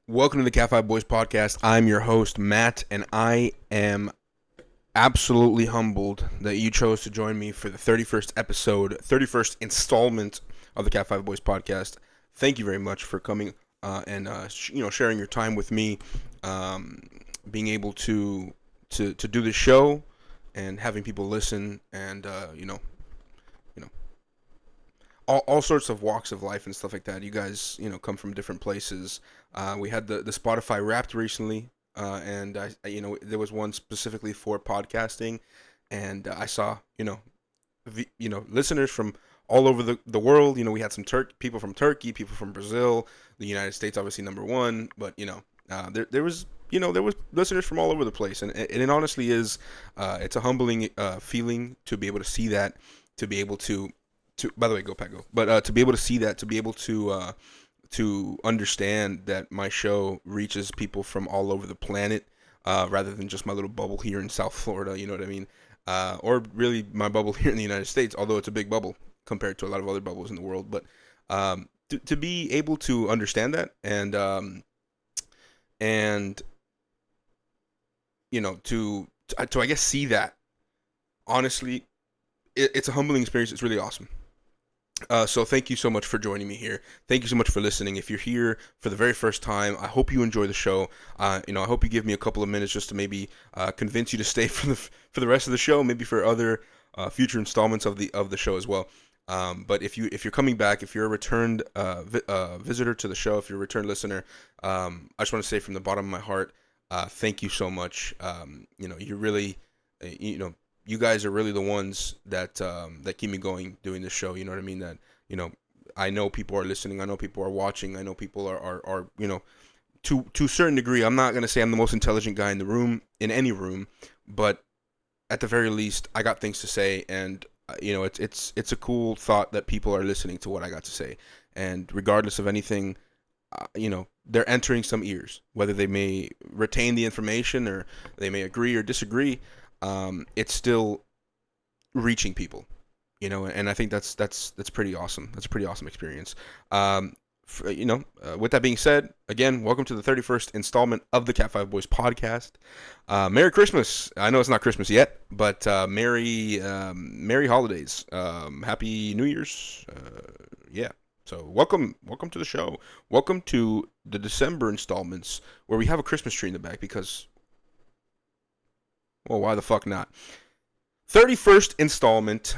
Welcome to the CatFiveBoys podcast. I'm your host, Matt, and I am absolutely humbled that you chose to join me for the 31st episode, 31st installment of the CatFiveBoys podcast. Thank you very much for coming and sharing your time with me, being able to do the show and having people listen and you know all sorts of walks of life and stuff like that. You guys, come from different places. We had the Spotify Wrapped recently, and there was one specifically for podcasting, and I saw, listeners from all over the world. We had some people from Turkey, people from Brazil, the United States, obviously number one, but there was. There was listeners from all over the place, and it honestly is, it's a humbling feeling to be able to see that, to be able to by the way, go Pack Go. But to be able to see that, to be able to understand that my show reaches people from all over the planet, rather than just my little bubble here in South Florida. You know what I mean? Or really my bubble here in the United States, although it's a big bubble compared to a lot of other bubbles in the world. But to be able to understand that and to I guess see that, honestly, it's a humbling experience. It's really awesome. So thank you so much for joining me here. Thank you so much for listening. If you're here for the very first time, I hope you enjoy the show. I hope you give me a couple of minutes just to maybe convince you to stay for the rest of the show, maybe for other future installments of the show as well. But if you're coming back, if you're a returned visitor to the show, if you're a returned listener, I just want to say from the bottom of my heart, thank you so much. You really, you guys are really the ones that keep me going doing this show. You know what I mean? That I know people are listening. I know people are watching. I know people are to a certain degree. I'm not gonna say I'm the most intelligent guy in the room, in any room, but at the very least, I got things to say, and it's a cool thought that people are listening to what I got to say, and regardless of anything, they're entering some ears, whether they may retain the information or they may agree or disagree. It's still reaching people, and I think that's pretty awesome. That's a pretty awesome experience. With that being said, again, welcome to the 31st installment of the CatFiveBoys podcast. Merry Christmas. I know it's not Christmas yet, but Merry holidays. Happy New Year's. Yeah. So welcome to the show. Welcome to the December installments where we have a Christmas tree in the back because, well, why the fuck not? 31st installment.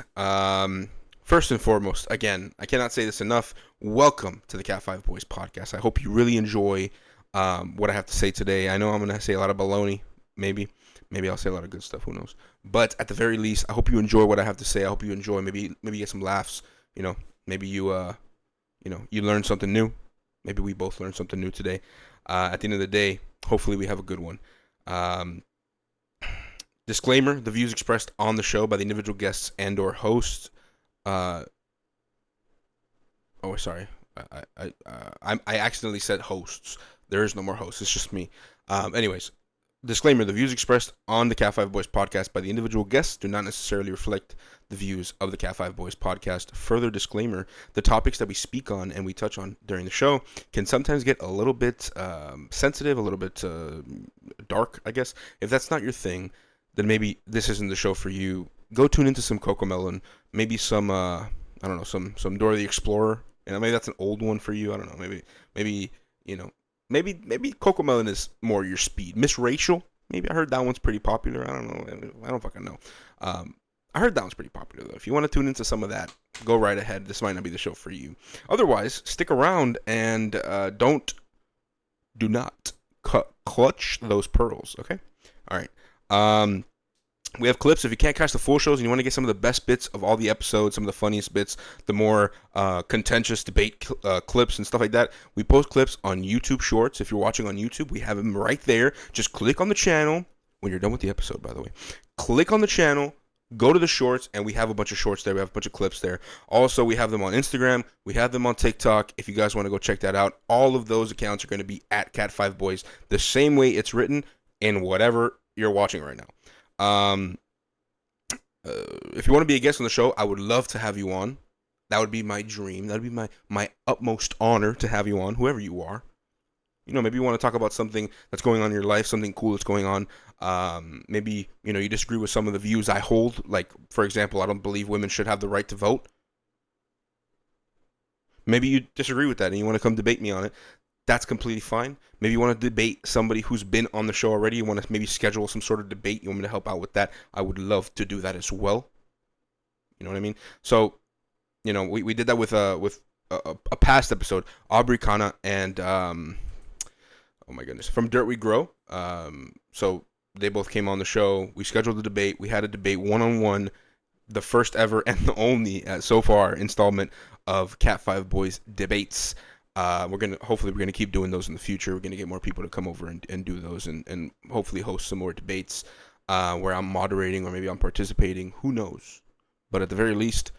First and foremost, again, I cannot say this enough. Welcome to the CatFiveBoys podcast. I hope you really enjoy what I have to say today. I know I'm going to say a lot of baloney. Maybe I'll say a lot of good stuff. Who knows? But at the very least, I hope you enjoy what I have to say. I hope you enjoy. Maybe get some laughs. Maybe you learn something new. Maybe we both learned something new today. At the end of the day, hopefully we have a good one. Disclaimer: the views expressed on the show by the individual guests and/or hosts. Sorry. I accidentally said hosts. There is no more hosts. It's just me. Anyways, disclaimer: the views expressed on the CatFiveBoys podcast by the individual guests do not necessarily reflect the views of the CatFiveBoys podcast. Further disclaimer: the topics that we speak on and we touch on during the show can sometimes get a little bit sensitive, a little bit dark, I guess. If that's not your thing, then maybe this isn't the show for you. Go tune into some Cocomelon, maybe some I don't know, some Dora the Explorer. Maybe that's an old one for you. I don't know. Maybe maybe Cocomelon is more your speed. Miss Rachel, maybe I heard that one's pretty popular. I don't know. I don't fucking know. I heard that one's pretty popular though. If you want to tune into some of that, go right ahead. This might not be the show for you. Otherwise, stick around and do not clutch those pearls. Okay. All right. We have clips. If you can't catch the full shows and you want to get some of the best bits of all the episodes, some of the funniest bits, the more contentious debate clips and stuff like that, we post clips on YouTube Shorts. If you're watching on YouTube, we have them right there. Just click on the channel when you're done with the episode, by the way. Click on the channel, go to the Shorts, and we have a bunch of shorts there. We have a bunch of clips there. Also, we have them on Instagram. We have them on TikTok. If you guys want to go check that out, all of those accounts are going to be at Cat5Boys, the same way it's written in whatever you're watching right now. If you want to be a guest on the show, I would love to have you on. That would be my dream. That would be my utmost honor to have you on, whoever you are. Maybe you want to talk about something that's going on in your life, something cool that's going on. Maybe, you disagree with some of the views I hold. Like, for example, I don't believe women should have the right to vote. Maybe you disagree with that and you want to come debate me on it. That's completely fine. Maybe you want to debate somebody who's been on the show already. You want to maybe schedule some sort of debate. You want me to help out with that. I would love to do that as well. You know what I mean? So, we did that with a past episode, Aubrey Kana and oh my goodness, from Dirt We Grow. So they both came on the show. We scheduled a debate. We had a debate 1-on-1, the first ever and the only so far installment of CatFiveBoys debates. Hopefully we're gonna keep doing those in the future. We're gonna get more people to come over and do those and hopefully host some more debates where I'm moderating or maybe I'm participating. Who knows? But at the very least,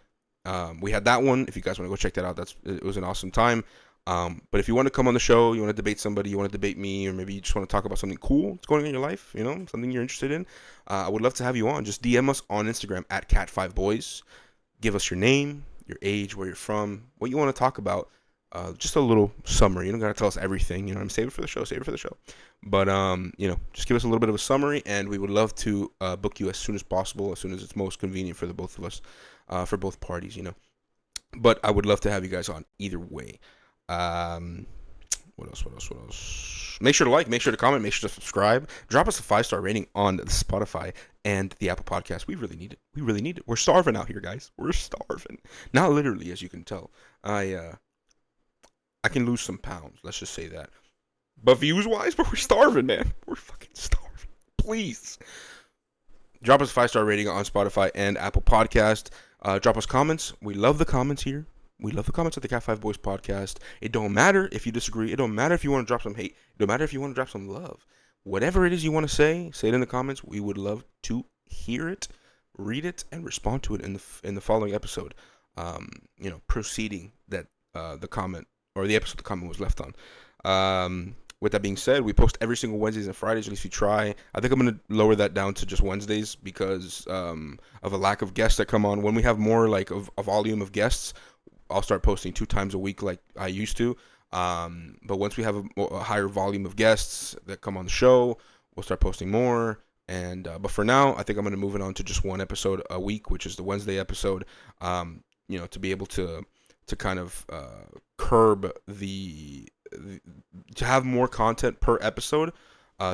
we had that one. If you guys want to go check that out, it was an awesome time. But if you want to come on the show, you want to debate somebody, you want to debate me, or maybe you just want to talk about something cool that's going on in your life, something you're interested in, I would love to have you on. Just DM us on Instagram at CatFiveBoys. Give us your name, your age, where you're from, what you want to talk about. Just a little summary. You don't gotta tell us everything. Save it for the show. Save it for the show. But just give us a little bit of a summary, and we would love to book you as soon as possible, as soon as it's most convenient for the both of us, for both parties. But I would love to have you guys on either way. What else? Make sure to like, make sure to comment, make sure to subscribe. Drop us a 5-star rating on the Spotify and the Apple Podcast. We really need it. We're starving out here, guys. We're starving. Not literally, as you can tell. I can lose some pounds. Let's just say that. But views-wise, we're starving, man. We're fucking starving. Please. Drop us a 5-star rating on Spotify and Apple Podcast. Drop us comments. We love the comments here. We love the comments at the CatFiveBoys podcast. It don't matter if you disagree. It don't matter if you want to drop some hate. It don't matter if you want to drop some love. Whatever it is you want to say it in the comments. We would love to hear it, read it, and respond to it in the following episode. Proceeding that the comment or the episode the comment was left on. With that being said, we post every single Wednesdays and Fridays. At least we try. I think I'm going to lower that down to just Wednesdays because of a lack of guests that come on. When we have more like a volume of guests, I'll start posting 2 times a week like I used to. But once we have a higher volume of guests that come on the show, we'll start posting more. And but for now, I think I'm going to move it on to just 1 episode a week, which is the Wednesday episode. To be able to kind of curb to have more content per episode,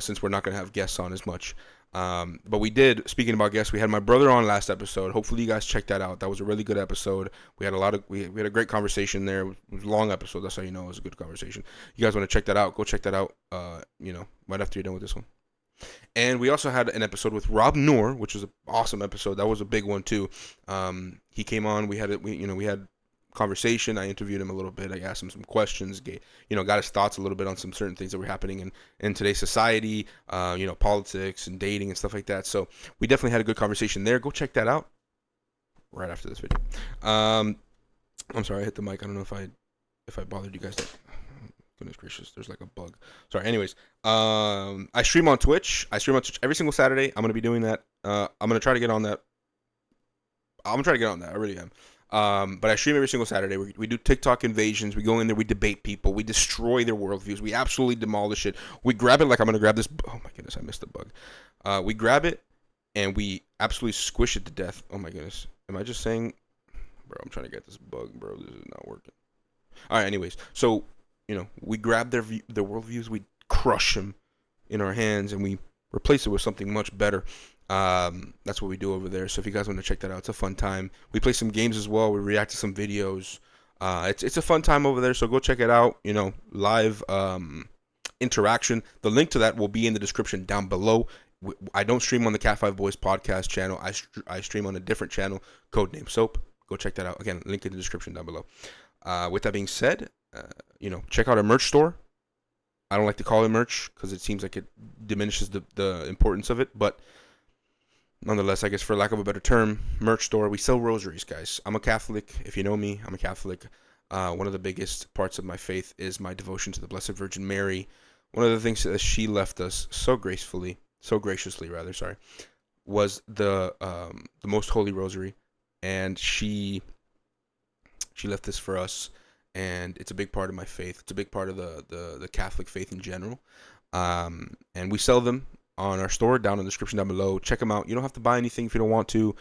since we're not going to have guests on as much. But we did, speaking about guests, we had my brother on last episode. Hopefully you guys checked that out. That was a really good episode. We had we had a great conversation there. It was a long episode. That's how you know it was a good conversation. You guys want to check that out, go check that out, right after you're done with this one. And we also had an episode with Rob Noor, which was an awesome episode. That was a big one too. He came on, we had conversation. I interviewed him a little bit. I asked him some questions, got his thoughts a little bit on some certain things that were happening in today's society, politics and dating and stuff like that. So we definitely had a good conversation there. Go check that out right after this video. I'm sorry, I hit the mic. I don't know if I bothered you guys. Goodness gracious, there's like a bug. Sorry. Anyways, I stream on Twitch. Every single Saturday. I'm gonna be doing that. I'm gonna try to get on that. I really am. But I stream every single Saturday. We do TikTok invasions. We go in there. We debate people. We destroy their worldviews. We absolutely demolish it. We grab it like I'm going to grab this. Oh, my goodness. I missed the bug. We grab it, and we absolutely squish it to death. Oh, my goodness. Am I just saying? Bro, I'm trying to get this bug, bro. This is not working. All right, anyways. So, we grab their worldviews. We crush them in our hands, and we replace it with something much better. That's what we do over there. So if you guys want to check that out, it's a fun time. We play some games as well. We react to some videos. It's a fun time over there. So go check it out. Live interaction. The link to that will be in the description down below. I don't stream on the CatFiveBoys podcast channel. I stream on a different channel, Codename Soap. Go check that out. Again, link in the description down below. With that being said, check out our merch store. I don't like to call it merch because it seems like it diminishes the importance of it, but nonetheless, I guess for lack of a better term, merch store. We sell rosaries, guys. I'm a Catholic. If you know me, I'm a Catholic. One of the biggest parts of my faith is my devotion to the Blessed Virgin Mary. One of the things that she left us so graciously, was the Most Holy Rosary, and she left this for us. and it's a big part of my faith. It's a big part of the Catholic faith in general. And we sell them on our store down in the description down below. Check them out. You don't have to buy anything if you don't want to.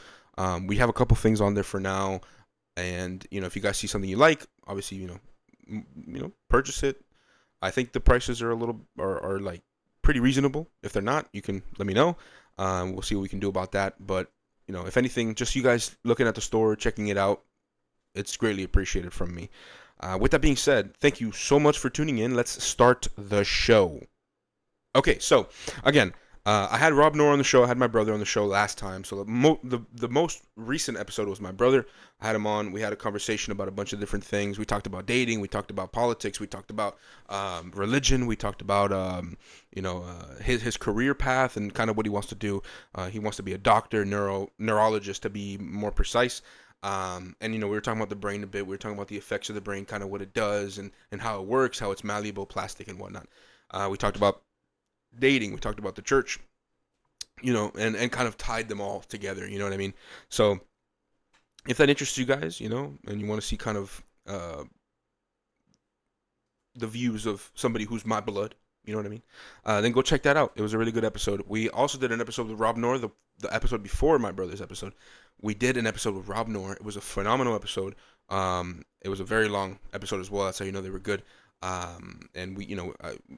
We have a couple things on there for now, and if you guys see something you like, obviously purchase it. I think the prices are are like pretty reasonable. If they're not, you can let me know. We'll see what we can do about that. But if anything, just you guys looking at the store, checking it out, it's greatly appreciated from me. With that being said, thank you so much for tuning in. Let's start the show. Okay, so again, I had Rob Noor on the show. I had my brother on the show last time. So the most recent episode was my brother. I had him on. We had a conversation about a bunch of different things. We talked about dating. We talked about politics. We talked about religion. We talked about his career path and kind of what he wants to do. He wants to be a doctor, neurologist to be more precise. And we were talking about the brain a bit. We were talking about the effects of the brain, kind of what it does and how it works, how it's malleable, plastic, and whatnot. We talked about dating. We talked about the church, and kind of tied them all together. You know what I mean? So if that interests you guys, and you want to see kind of the views of somebody who's my blood, you know what I mean? Then go check that out. It was a really good episode. We also did an episode with Rob Noor, the episode before my brother's episode. We did an episode with Rob Noor. It was a phenomenal episode. It was a very long episode as well. That's how they were good. And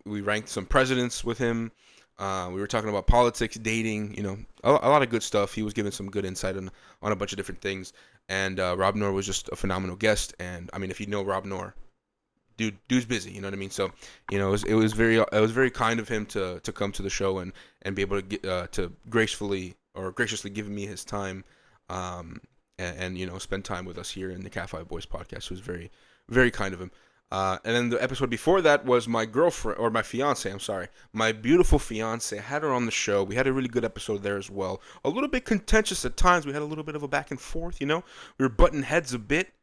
we ranked some presidents with him. We were talking about politics, dating, a lot of good stuff. He was giving some good insight on a bunch of different things. And Rob Noor was just a phenomenal guest. And I mean, if you know Rob Noor, dude's busy. You know what I mean? So it was very kind of him to come to the show and be able to get to graciously give me his time, and spend time with us here in the CatFiveBoys podcast. It was very, very kind of him. And then the episode before that was my girlfriend, or my fiance, I'm sorry. My beautiful fiance. I had her on the show. We had a really good episode there as well. A little bit contentious at times. We had a little bit of a back and forth, We were butting heads a bit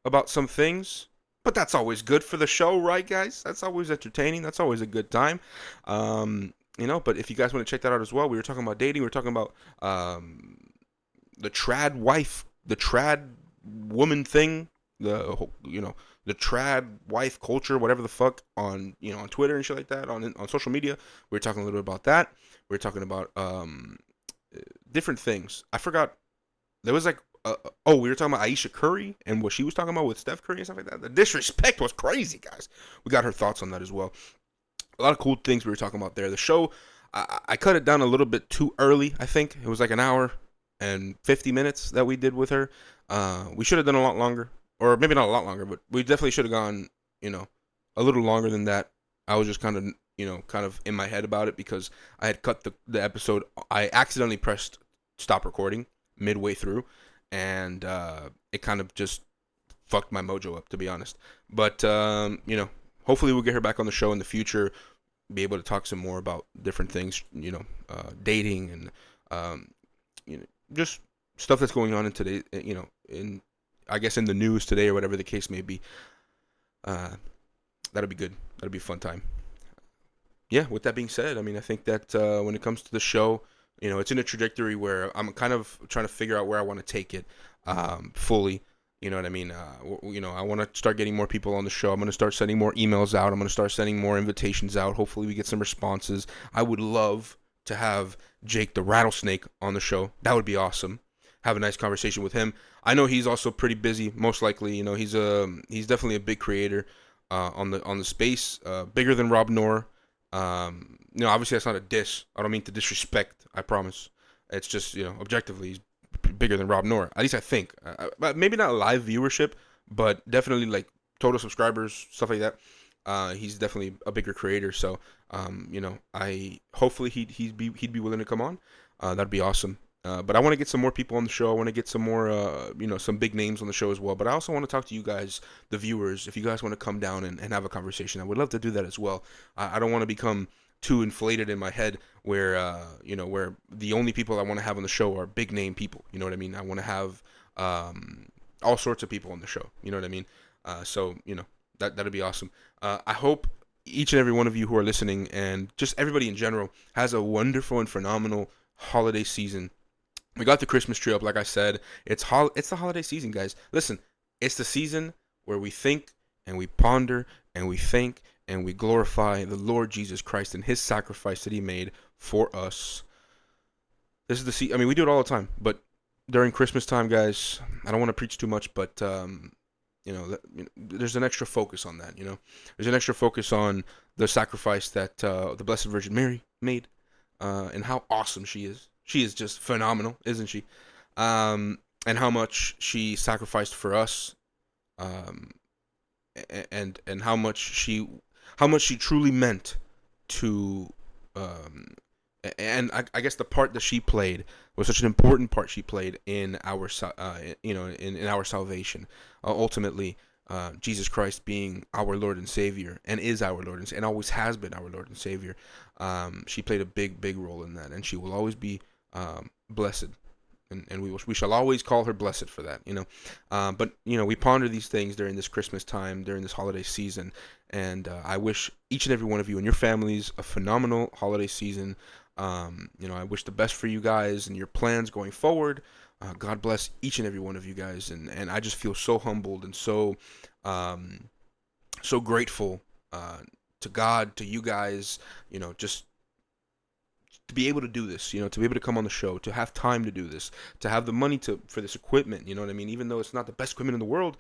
about some things. But that's always good for the show, right, guys? That's always entertaining. That's always a good time. But if you guys want to check that out as well, we were talking about dating. We were talking about the trad wife, the trad woman thing, the trad wife culture, whatever the fuck, on Twitter and shit like that, on social media. We were talking a little bit about that. We were talking about different things. I forgot. There was like we were talking about Aisha Curry and what she was talking about with Steph Curry and stuff like that. The disrespect was crazy, guys. We got her thoughts on that as well. A lot of cool things we were talking about there. The show, I cut it down a little bit too early, I think. It was like an hour and 50 minutes that we did with her. We should have done a lot longer. Or maybe not a lot longer, but we definitely should have gone, a little longer than that. I was just kind of in my head about it because I had cut the episode. I accidentally pressed stop recording midway through, and it kind of just fucked my mojo up, to be honest. But, hopefully we'll get her back on the show in the future, be able to talk some more about different things, dating and, just stuff that's going on in today, I guess in the news today or whatever the case may be. That'll be good. That'll be a fun time. Yeah, with that being said, I mean, I think that when it comes to the show, it's in a trajectory where I'm kind of trying to figure out where I want to take it fully. You know what I mean? I want to start getting more people on the show. I'm going to start sending more emails out. I'm going to start sending more invitations out. Hopefully we get some responses. I would love to have Jake the Rattlesnake on the show. That would be awesome. Have a nice conversation with him. I know he's also pretty busy. Most likely, he's definitely a big creator on the space, bigger than Rob Noor. Obviously that's not a diss. I don't mean to disrespect. I promise. It's just objectively he's bigger than Rob Noor. At least I think. Maybe not live viewership, but definitely like total subscribers, stuff like that. He's definitely a bigger creator. So I hopefully he'd be willing to come on. That'd be awesome. But I want to get some more people on the show. I want to get some more, some big names on the show as well. But I also want to talk to you guys, the viewers. If you guys want to come down and have a conversation, I would love to do that as well. I don't want to become too inflated in my head where, where the only people I want to have on the show are big name people. You know what I mean? I want to have all sorts of people on the show. You know what I mean? So that'd be awesome. I hope each and every one of you who are listening and just everybody in general has a wonderful and phenomenal holiday season. We got the Christmas tree up, like I said. It's the holiday season, guys. Listen, it's the season where we think and we ponder and we think and we glorify the Lord Jesus Christ and his sacrifice that he made for us. This is we do it all the time, but during Christmas time, guys, I don't want to preach too much, but there's an extra focus on that. There's an extra focus on the sacrifice that the Blessed Virgin Mary made, and how awesome she is. She is just phenomenal, isn't she? And how much she sacrificed for us, and how much she truly meant to. And I guess the part that she played was such an important part she played in our in our salvation. Ultimately, Jesus Christ being our Lord and Savior, and is our Lord and always has been our Lord and Savior. She played a big role in that, and she will always be blessed. And we shall always call her blessed for that, But we ponder these things during this Christmas time, during this holiday season, and I wish each and every one of you and your families a phenomenal holiday season. I wish the best for you guys and your plans going forward. God bless each and every one of you guys, and I just feel so humbled and so grateful to God, to you guys, just to be able to do this, to be able to come on the show, to have time to do this, to have the money for this equipment, you know what I mean? Even though it's not the best equipment in the world,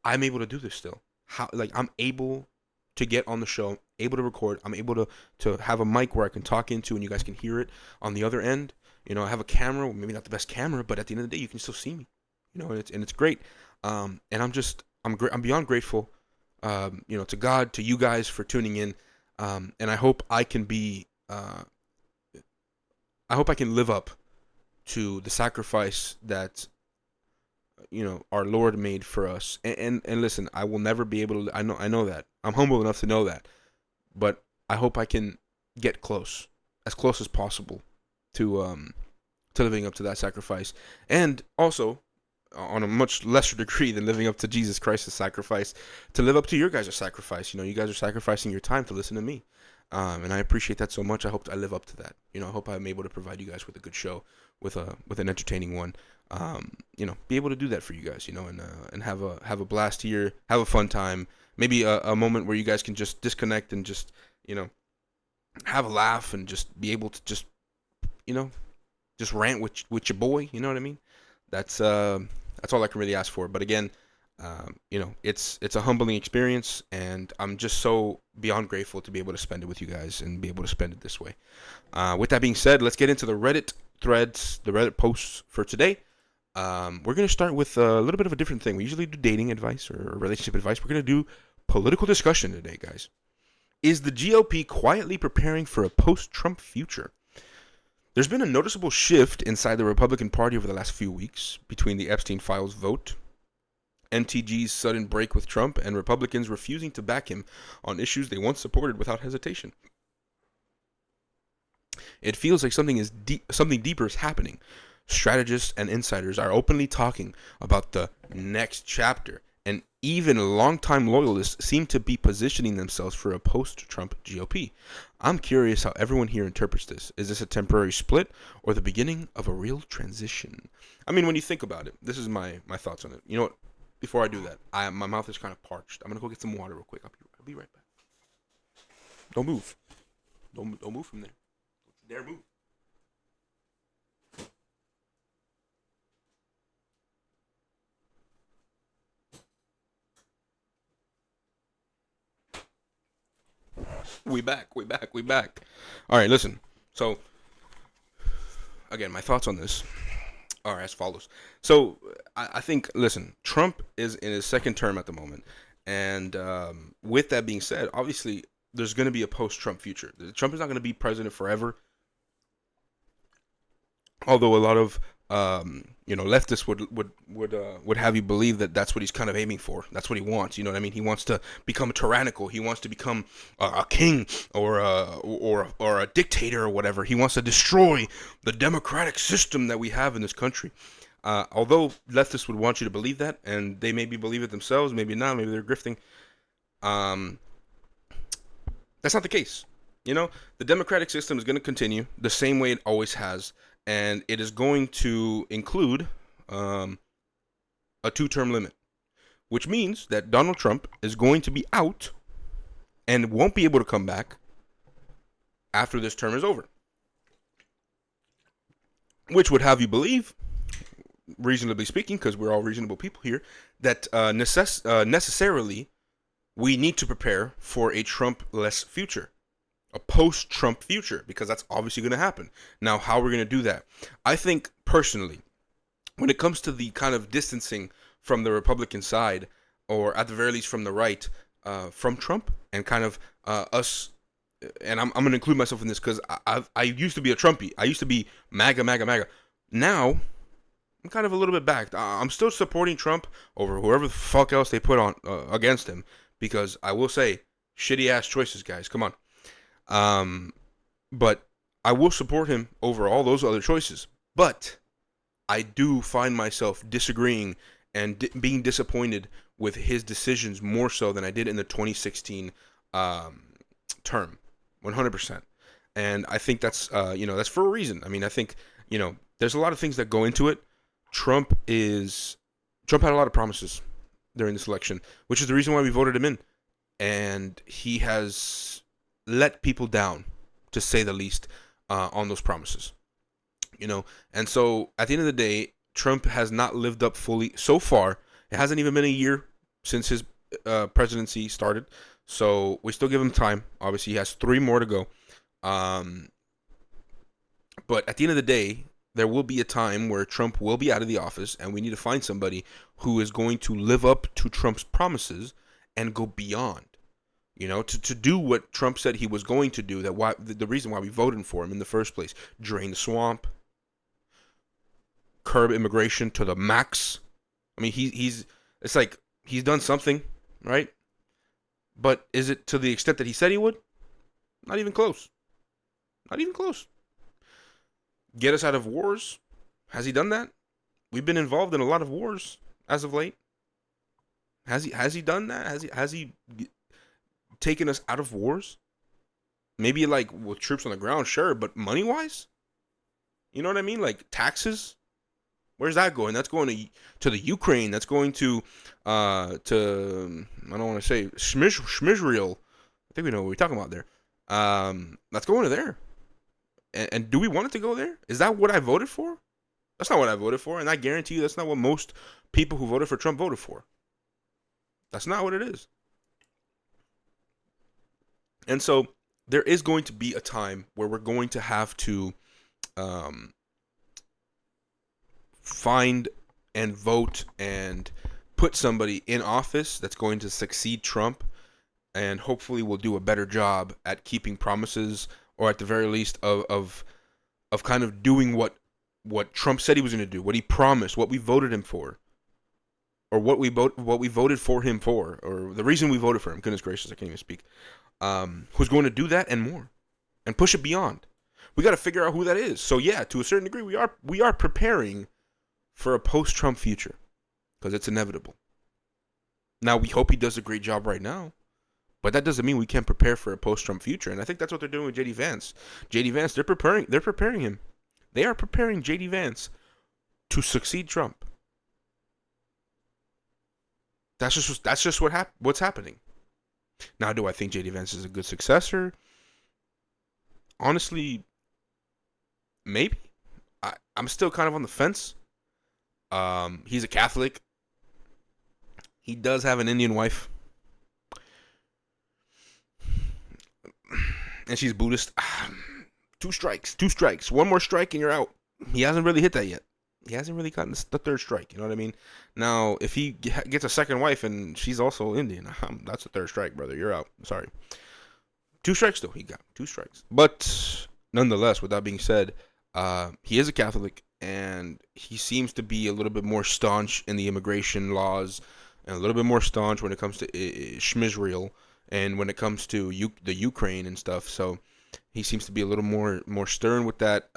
I'm able to do this still. I'm able to get on the show, able to record, I'm able to have a mic where I can talk into and you guys can hear it on the other end. I have a camera, maybe not the best camera, but at the end of the day, you can still see me, and it's great. And I'm beyond grateful, to God, to you guys for tuning in. And I hope I can live up to the sacrifice that our Lord made for us. And listen, I will never be able to. I know that. I'm humble enough to know that, but I hope I can get as close as possible to living up to that sacrifice, and also on a much lesser degree than living up to Jesus Christ's sacrifice, to live up to your guys' sacrifice. You guys are sacrificing your time to listen to me. And I appreciate that so much. I hope I live up to that. I hope I'm able to provide you guys with a good show, with an entertaining one. Be able to do that for you guys. And have a blast here, have a fun time. Maybe a moment where you guys can just disconnect and just have a laugh and just be able to just rant with your boy. You know what I mean? That's all I can really ask for. But again, it's a humbling experience, and I'm just so beyond grateful to be able to spend it with you guys and be able to spend it this way. With that being said, let's get into the Reddit threads, the Reddit posts for today. We're going to start with a little bit of a different thing. We usually do dating advice or relationship advice. We're going to do political discussion today, guys. Is the GOP quietly preparing for a post-Trump future? There's been a noticeable shift inside the Republican Party over the last few weeks between the Epstein files vote, MTG's sudden break with Trump, and Republicans refusing to back him on issues they once supported without hesitation. It feels like something deeper is happening. Strategists and insiders are openly talking about the next chapter, and even longtime loyalists seem to be positioning themselves for a post-Trump GOP. I'm curious how everyone here interprets this. Is this a temporary split or the beginning of a real transition? I mean, when you think about it, this is my thoughts on it. You know what? Before I do that, my mouth is kind of parched. I'm gonna go get some water real quick. I'll be right back. Don't move. Don't move from there. Don't you dare move. We back. All right, listen. So, again, my thoughts on this are as follows. So, I think, listen, Trump is in his second term at the moment. And with that being said, obviously, there's going to be a post-Trump future. Trump is not going to be president forever. Although a lot of leftists would have you believe that that's what he's kind of aiming for. That's what he wants. You know what I mean? He wants to become tyrannical. He wants to become a king or a dictator or whatever. He wants to destroy the democratic system that we have in this country. Although leftists would want you to believe that, and they maybe believe it themselves, maybe not, maybe they're grifting. That's not the case. The democratic system is going to continue the same way it always has. And it is going to include a 2-term limit, which means that Donald Trump is going to be out and won't be able to come back after this term is over. Which would have you believe, reasonably speaking, because we're all reasonable people here, that necessarily we need to prepare for a Trump-less future, a post-Trump future, because that's obviously going to happen. Now, how we're going to do that? I think, personally, when it comes to the kind of distancing from the Republican side, or at the very least from the right, from Trump, and kind of us, and I'm going to include myself in this because I used to be a Trumpy. I used to be MAGA, MAGA, MAGA. Now, I'm kind of a little bit back. I'm still supporting Trump over whoever the fuck else they put on against him, because I will say, shitty ass choices, guys. Come on. But I will support him over all those other choices. But I do find myself disagreeing and being disappointed with his decisions more so than I did in the 2016 term, 100%. And I think that's that's for a reason. I mean, I think there's a lot of things that go into it. Trump had a lot of promises during this election, which is the reason why we voted him in, and he has let people down, to say the least, on those promises. And so at the end of the day, Trump has not lived up fully so far. It hasn't even been a year since his presidency started, so we still give him time. Obviously, he has 3 more to go. But at the end of the day, there will be a time where Trump will be out of the office, and we need to find somebody who is going to live up to Trump's promises and go beyond. To do what Trump said he was going to do. The reason why we voted for him in the first place: drain the swamp, curb immigration to the max. I mean, it's like he's done something, right? But is it to the extent that he said he would? Not even close. Not even close. Get us out of wars? Has he done that? We've been involved in a lot of wars as of late. Has he done that? Has he taken us out of wars? Maybe like with troops on the ground, sure, but money wise? You know what I mean? Like taxes? Where's that going? That's going to the Ukraine. That's going to I don't want to say Schmizrael. I think we know what we're talking about there. That's going to there. And do we want it to go there? Is that what I voted for? That's not what I voted for, and I guarantee you that's not what most people who voted for Trump voted for. That's not what it is. And so there is going to be a time where we're going to have to find and vote and put somebody in office that's going to succeed Trump, and hopefully will do a better job at keeping promises, or at the very least of kind of doing what Trump said he was going to do, what he promised, what we voted him for, or what we voted for him for, or the reason we voted for him. Goodness gracious, I can't even speak. Who's going to do that and more, and push it beyond. We got to figure out who that is. So yeah, to a certain degree, we are preparing for a post-Trump future, because it's inevitable. Now we hope he does a great job right now, but that doesn't mean we can't prepare for a post-Trump future. And I think that's what they're doing with JD Vance. JD Vance, they're preparing him. They are preparing JD Vance to succeed Trump. That's just what's happening. Now, do I think JD Vance is a good successor? Honestly, maybe. I'm still kind of on the fence. He's a Catholic. He does have an Indian wife. And she's Buddhist. 2 strikes. 1 more strike and you're out. He hasn't really hit that yet. He hasn't really gotten the 3rd strike. You know what I mean? Now, if he gets a second wife and she's also Indian, that's the 3rd strike, brother. You're out. Sorry. 2 strikes, though. He got 2 strikes. But nonetheless, with that being said, he is a Catholic, and he seems to be a little bit more staunch in the immigration laws, and a little bit more staunch when it comes to Schmizrael, and when it comes to the Ukraine and stuff. So he seems to be a little more stern with that,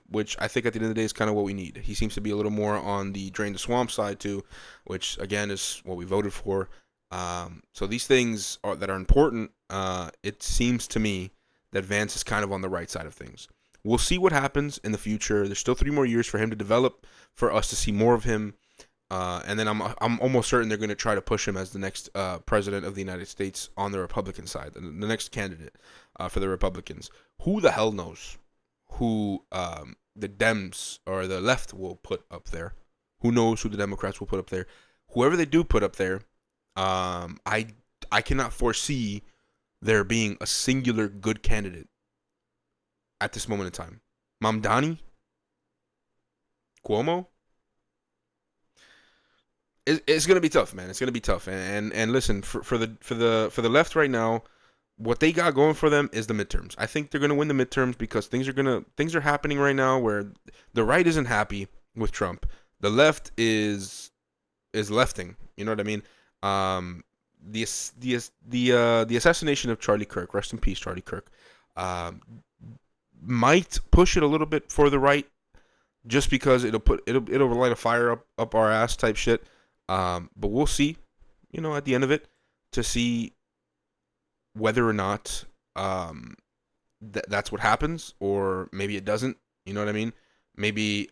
which I think at the end of the day is kind of what we need. He seems to be a little more on the drain the swamp side too, which again is what we voted for. So these things that are important. It seems to me that Vance is kind of on the right side of things. We'll see what happens in the future. There's still 3 more years for him to develop, for us to see more of him. And then I'm almost certain they're going to try to push him as the next president of the United States on the Republican side, the next candidate for the Republicans. Who the hell knows who the Dems or the left will put up there? Who knows who the Democrats will put up there? Whoever they do put up there, I cannot foresee there being a singular good candidate at this moment in time. Mamdani, Cuomo. It's gonna be tough, man. It's gonna be tough. And listen, for the left right now, what they got going for them is the midterms. I think they're gonna win the midterms because things are happening right now where the right isn't happy with Trump. The left is lefting. You know what I mean? The assassination of Charlie Kirk, rest in peace, Charlie Kirk, might push it a little bit for the right, just because it'll light a fire up our ass type shit. But we'll see, at the end of it, to see whether or not that's what happens, or maybe it doesn't. You know what I mean? Maybe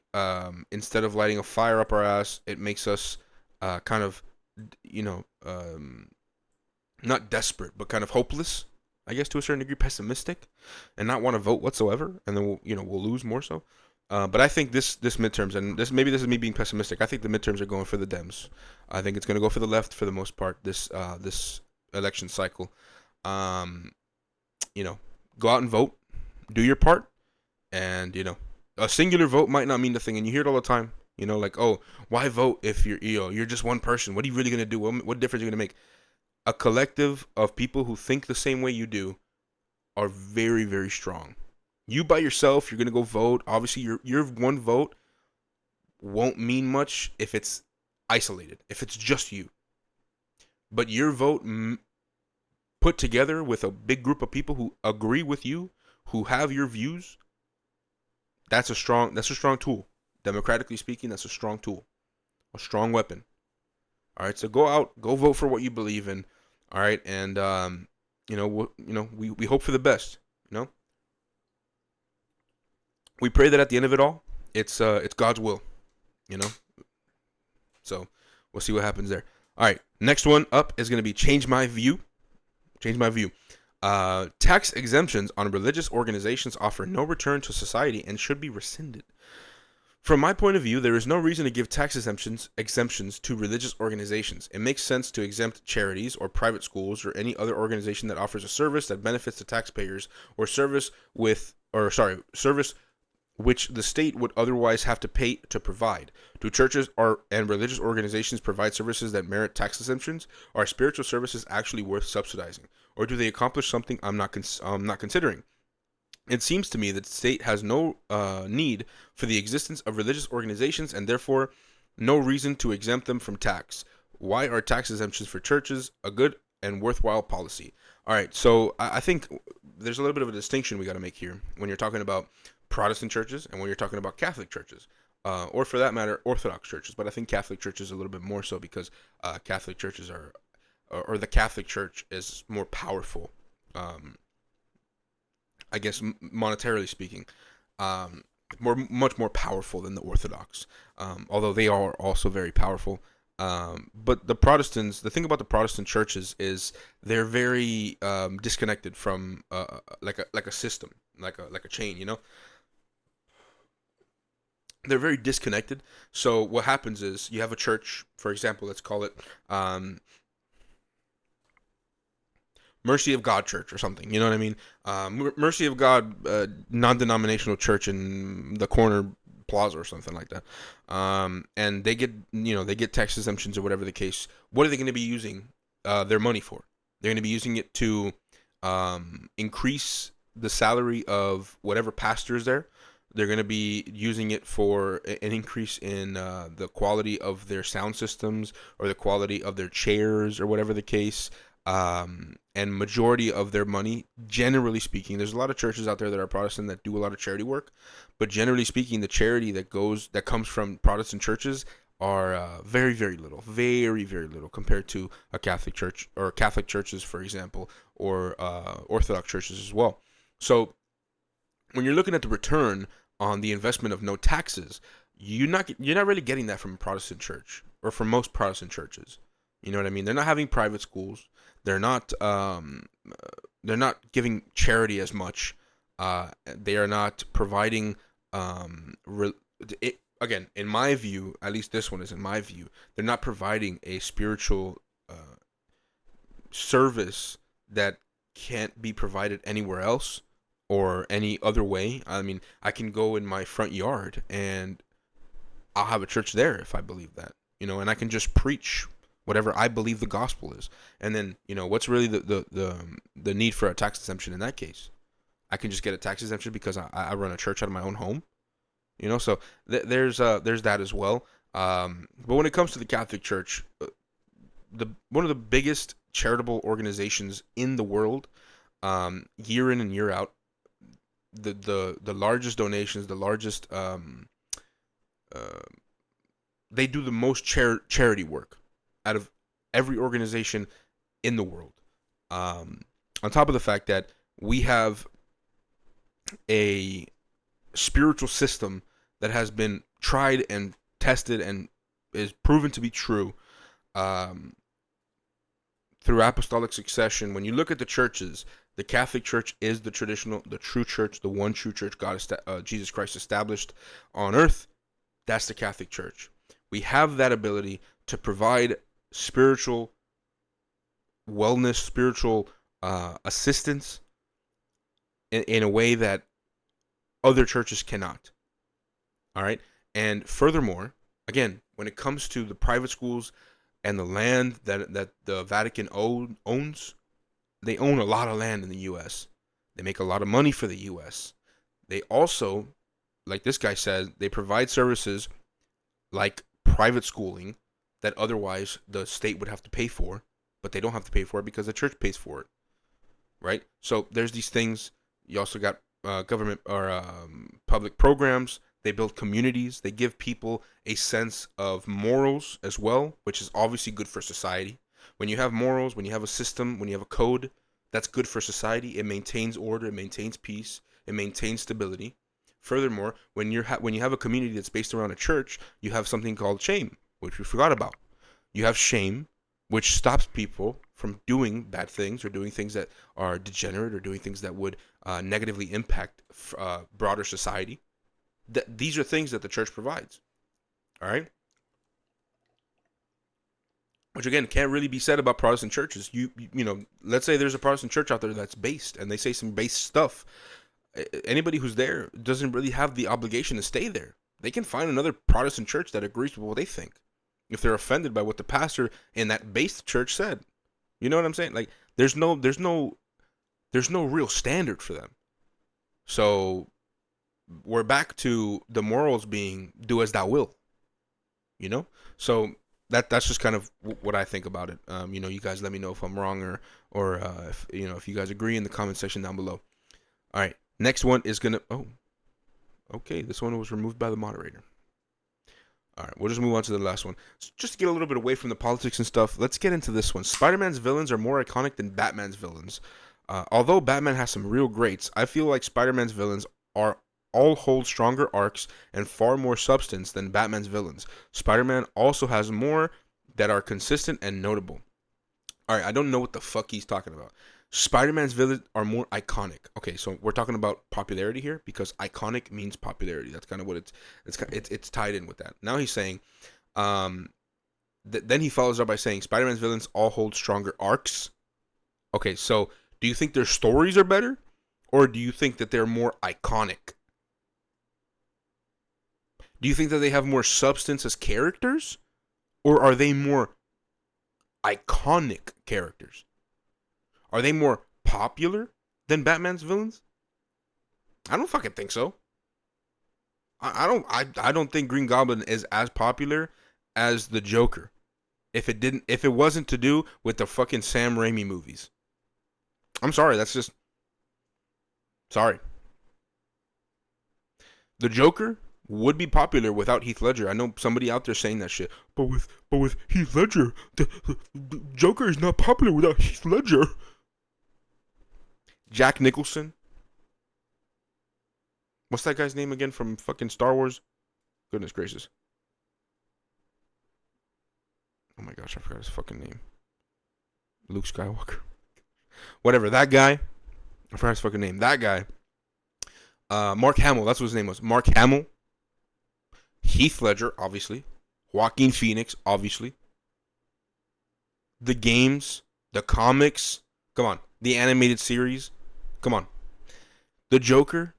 instead of lighting a fire up our ass, it makes us kind of, not desperate, but kind of hopeless, I guess, to a certain degree, pessimistic, and not want to vote whatsoever, and then we'll lose more so. But I think this midterms, and this is me being pessimistic. I think the midterms are going for the Dems. I think it's going to go for the left for the most part this election cycle. Go out and vote, do your part, and a singular vote might not mean nothing. And you hear it all the time. Like, oh, why vote if you're just one person? What are you really going to do? What difference are you going to make? A collective of people who think the same way you do are very, very strong. You by yourself, you're gonna go vote. Obviously, your one vote won't mean much if it's isolated, if it's just you. But your vote put together with a big group of people who agree with you, who have your views, that's a strong tool. Democratically speaking, that's a strong tool, a strong weapon. All right, so go out, go vote for what you believe in. All right, and we hope for the best. We pray that at the end of it all, it's God's will. So we'll see what happens there. All right, next one up is going to be change my view. Tax exemptions on religious organizations offer no return to society and should be rescinded. From my point of view, there is no reason to give tax exemptions to religious organizations. It makes sense to exempt charities or private schools or any other organization that offers a service that benefits the taxpayers, or service which the state would otherwise have to pay to provide. Do churches and religious organizations provide services that merit tax exemptions? Are spiritual services actually worth subsidizing, or do they accomplish something I'm not considering? It seems to me that the state has no need for the existence of religious organizations, and therefore no reason to exempt them from tax. Why are tax exemptions for churches a good and worthwhile policy? All right, so I think there's a little bit of a distinction we got to make here when you're talking about Protestant churches and when you're talking about Catholic churches, or for that matter, Orthodox churches. But I think Catholic churches a little bit more so because Catholic churches or the Catholic Church is more powerful. I guess monetarily speaking, much more powerful than the Orthodox, although they are also very powerful. But the Protestants, the thing about the Protestant churches is they're very disconnected from like a system, like a chain. They're very disconnected. So what happens is you have a church, for example, let's call it Mercy of God Church or something, you know what I mean? Mercy of God, non-denominational church in the corner plaza or something like that. And they get tax exemptions or whatever the case. What are they going to be using their money for? They're going to be using it to increase the salary of whatever pastor is there. They're going to be using it for an increase in the quality of their sound systems or the quality of their chairs or whatever the case. And majority of their money, generally speaking, there's a lot of churches out there that are Protestant that do a lot of charity work, but generally speaking, the charity that comes from Protestant churches are very, very little, very, very little compared to a Catholic church or Catholic churches, for example, or Orthodox churches as well. So when you're looking at the return on the investment of no taxes, You're not really getting that from a Protestant church or from most Protestant churches. You know what I mean? They're not having private schools. They're not they're not giving charity as much. They are not providing again, in my view, at least this one is in my view, they're not providing a spiritual service that can't be provided anywhere else or any other way. I mean, I can go in my front yard and I'll have a church there if I believe that, and I can just preach whatever I believe the gospel is. And then, what's really the need for a tax exemption in that case? I can just get a tax exemption because I run a church out of my own home, So there's that as well. But when it comes to the Catholic Church, one of the biggest charitable organizations in the world, year in and year out, the largest donations, the largest they do the most charity work out of every organization in the world. On top of the fact that we have a spiritual system that has been tried and tested and is proven to be true through apostolic succession. When you look at the churches, the Catholic Church is the true church, the one true church Jesus Christ established on earth. That's the Catholic Church. We have that ability to provide spiritual wellness, spiritual assistance in a way that other churches cannot. All right? And furthermore, again, when it comes to the private schools and the land that the Vatican owns, they own a lot of land in the U.S. They make a lot of money for the U.S. They also, like this guy said, they provide services like private schooling that otherwise the state would have to pay for, but they don't have to pay for it because the church pays for it, right? So there's these things. You also got government or public programs. They build communities. They give people a sense of morals as well, which is obviously good for society. When you have morals, when you have a system, when you have a code, that's good for society. It maintains order, it maintains peace, it maintains stability. Furthermore, when you have a community that's based around a church, you have something called shame, which we forgot about. You have shame, which stops people from doing bad things or doing things that are degenerate or doing things that would negatively impact broader society. These are things that the church provides. All right? Which again can't really be said about Protestant churches. You know, let's say there's a Protestant church out there that's based and they say some base stuff. Anybody who's there doesn't really have the obligation to stay there. They can find another Protestant church that agrees with what they think if they're offended by what the pastor in that based church said. You know what I'm saying? Like there's no real standard for them. So we're back to the morals being do as thou will. So that's just kind of what I think about it. You guys let me know if I'm wrong or if you guys agree in the comment section down below. All right, next one is okay, this one was removed by the moderator. All right, we'll just move on to the last one. Just to get a little bit away from the politics and stuff, let's get into this one. Spider-Man's villains are more iconic than Batman's villains. Although Batman has some real greats, I feel like Spider-Man's villains all hold stronger arcs and far more substance than Batman's villains. Spider-Man also has more that are consistent and notable. All right, I don't know what the fuck he's talking about. Spider-Man's villains are more iconic. Okay, so we're talking about popularity here because iconic means popularity. That's kind of what it's tied in with that. Now he's saying, then he follows up by saying Spider-Man's villains all hold stronger arcs. Okay, so do you think their stories are better, or do you think that they're more iconic? Do you think that they have more substance as characters, or are they more iconic characters? Are they more popular than Batman's villains? I don't fucking think so. I don't think Green Goblin is as popular as the Joker. If it wasn't to do with the fucking Sam Raimi movies. I'm sorry, that's just sorry. The Joker would be popular without Heath Ledger. I know somebody out there saying that shit. But with Heath Ledger, the Joker is not popular without Heath Ledger. Jack Nicholson. What's that guy's name again from fucking Star Wars? Goodness gracious. Oh my gosh, I forgot his fucking name. Luke Skywalker. Whatever, that guy. I forgot his fucking name. That guy. Mark Hamill, that's what his name was. Mark Hamill. Heath Ledger, obviously. Joaquin Phoenix, obviously. The games, the comics, come on. The animated series, come on. The Joker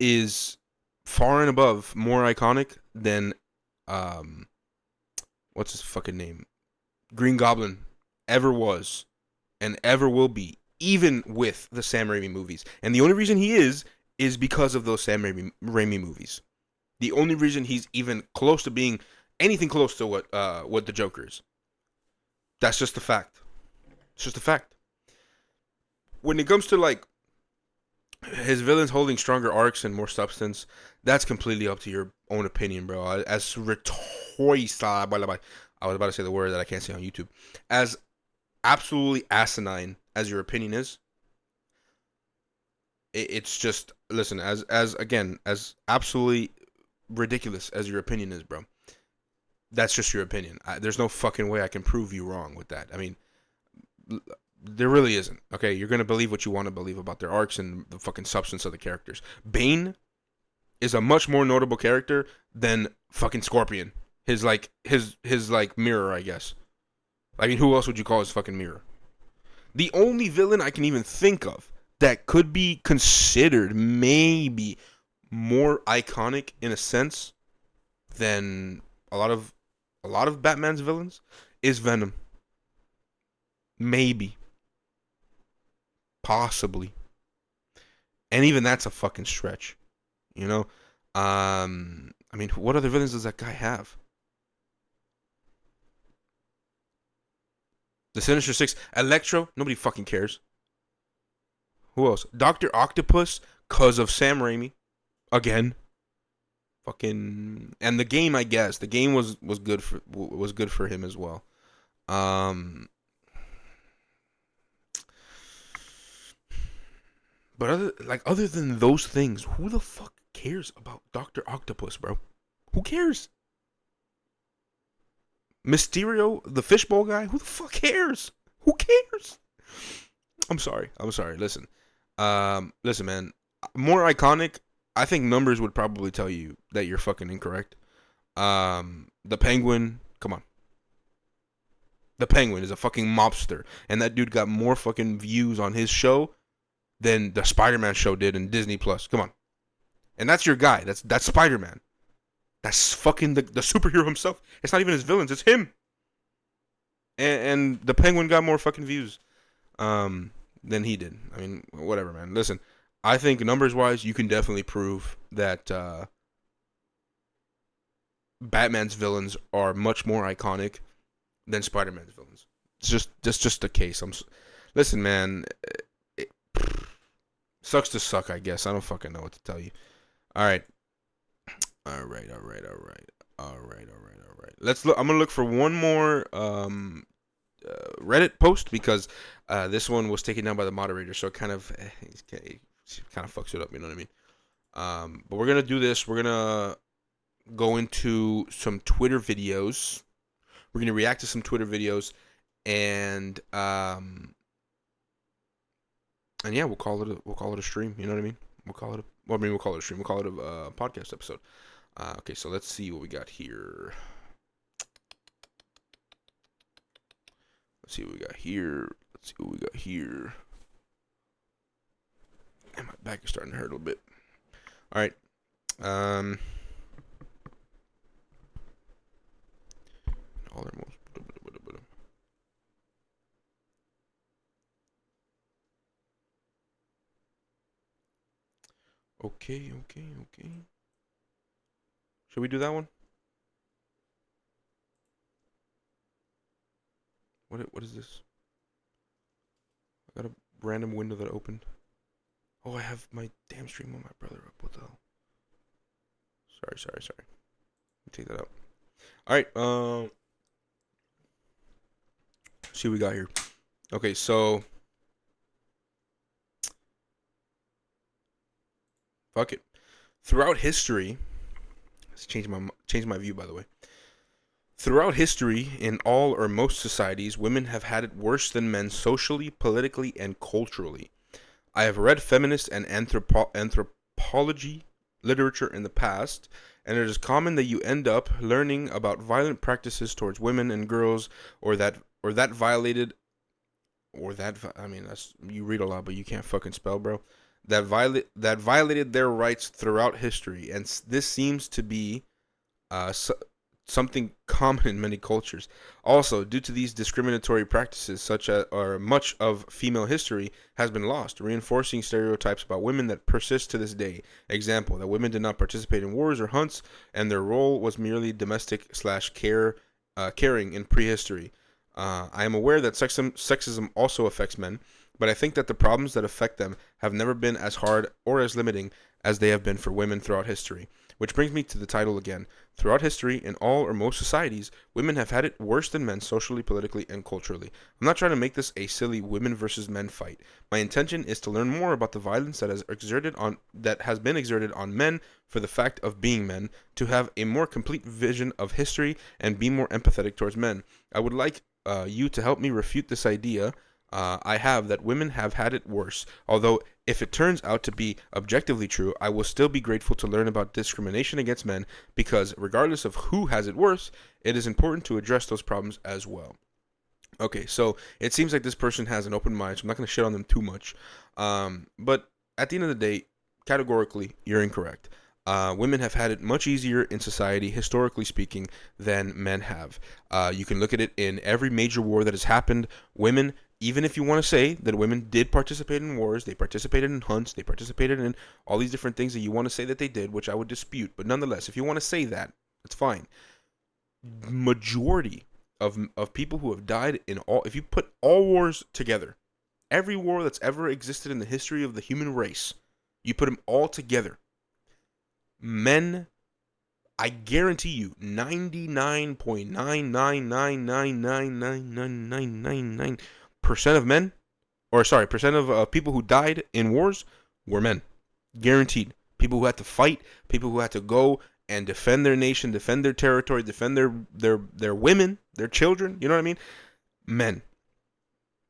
is far and above more iconic than what's his fucking name? Green Goblin ever was and ever will be, even with the Sam Raimi movies. And the only reason he is because of those Sam Raimi movies. The only reason he's even close to being anything close to what the Joker is. That's just a fact. It's just a fact. When it comes to like his villains holding stronger arcs and more substance, that's completely up to your own opinion, bro. As rhetorista, I was about to say the word that I can't say on YouTube. As absolutely asinine as your opinion is, it's just, listen, as absolutely ridiculous as your opinion is, bro. That's just your opinion. There's no fucking way I can prove you wrong with that. I mean, there really isn't. Okay, you're gonna believe what you want to believe about their arcs and the fucking substance of the characters. Bane is a much more notable character than fucking Scorpion. His mirror, I guess. I mean, who else would you call his fucking mirror? The only villain I can even think of that could be considered maybe more iconic in a sense than a lot of Batman's villains is Venom. Maybe. Possibly. And even that's a fucking stretch. You know? I mean, what other villains does that guy have? The Sinister Six. Electro. Nobody fucking cares. Who else? Dr. Octopus, cause of Sam Raimi. Again. Fucking. And the game, I guess. The game was good for him as well. But other than those things, who the fuck cares about Dr. Octopus, bro? Who cares? Mysterio, the fishbowl guy, who the fuck cares? Who cares? I'm sorry. Listen. Listen, man. More iconic, I think numbers would probably tell you that you're fucking incorrect. The Penguin, come on. The Penguin is a fucking mobster, and that dude got more fucking views on his show than the Spider-Man show did in Disney Plus. Come on. And that's your guy. That's Spider-Man. That's fucking the superhero himself. It's not even his villains. It's him. And the Penguin got more fucking views than he did. I mean, whatever, man. Listen, I think numbers-wise, you can definitely prove that Batman's villains are much more iconic than Spider-Man's villains. It's just the case. Listen, man. Sucks to suck, I guess. I don't fucking know what to tell you. All right. Let's look. I'm gonna look for one more Reddit post because this one was taken down by the moderator, so it kind of fucks it up. You know what I mean? But we're gonna do this. We're gonna go into some Twitter videos. We're gonna react to some Twitter videos, and yeah, we'll call it a stream. You know what I mean? We'll call it a stream. We'll call it a podcast episode. Okay, so let's see what we got here. And my back is starting to hurt a little bit. All right. All their most. Okay. Should we do that one? What is this? I got a random window that opened. Oh, I have my damn stream on my brother up. What the hell? Sorry. Let me take that out. All right. See what we got here. Okay, so fuck it. Throughout history, It's changed my view, by the way. Throughout history, in all or most societies, women have had it worse than men socially, politically, and culturally. I have read feminist and anthropology literature in the past, and it is common that you end up learning about violent practices towards women and girls, or that violated, I mean, that's, you read a lot, but you can't fucking spell, bro. That violated their rights throughout history, and this seems to be uh, something common in many cultures. Also, due to these discriminatory practices, such as or much of female history has been lost, reinforcing stereotypes about women that persist to this day. Example: that women did not participate in wars or hunts, and their role was merely domestic slash caring in prehistory. I am aware that sexism also affects men, but I think that the problems that affect them have never been as hard or as limiting as they have been for women throughout history. Which brings me to the title again. Throughout history, in all or most societies, women have had it worse than men socially, politically, and culturally. I'm not trying to make this a silly women versus men fight. My intention is to learn more about the violence that has been exerted on men for the fact of being men, to have a more complete vision of history and be more empathetic towards men. I would like you to help me refute this idea I have that women have had it worse. Although, if it turns out to be objectively true, I will still be grateful to learn about discrimination against men because, regardless of who has it worse, it is important to address those problems as well. Okay, so it seems like this person has an open mind, so I'm not going to shit on them too much. But at the end of the day, categorically, you're incorrect. Women have had it much easier in society, historically speaking, than men have. You can look at it in every major war that has happened. Women, even if you want to say that women did participate in wars, they participated in hunts, they participated in all these different things that you want to say that they did, which I would dispute. But nonetheless, if you want to say that, it's fine. Majority of people who have died in all, if you put all wars together, every war that's ever existed in the history of the human race, you put them all together, men, I guarantee you, 99.999999999% of men, or sorry, percent of people who died in wars were men. Guaranteed. People who had to fight, people who had to go and defend their nation, defend their territory, defend their women, their children. You know what I mean? Men.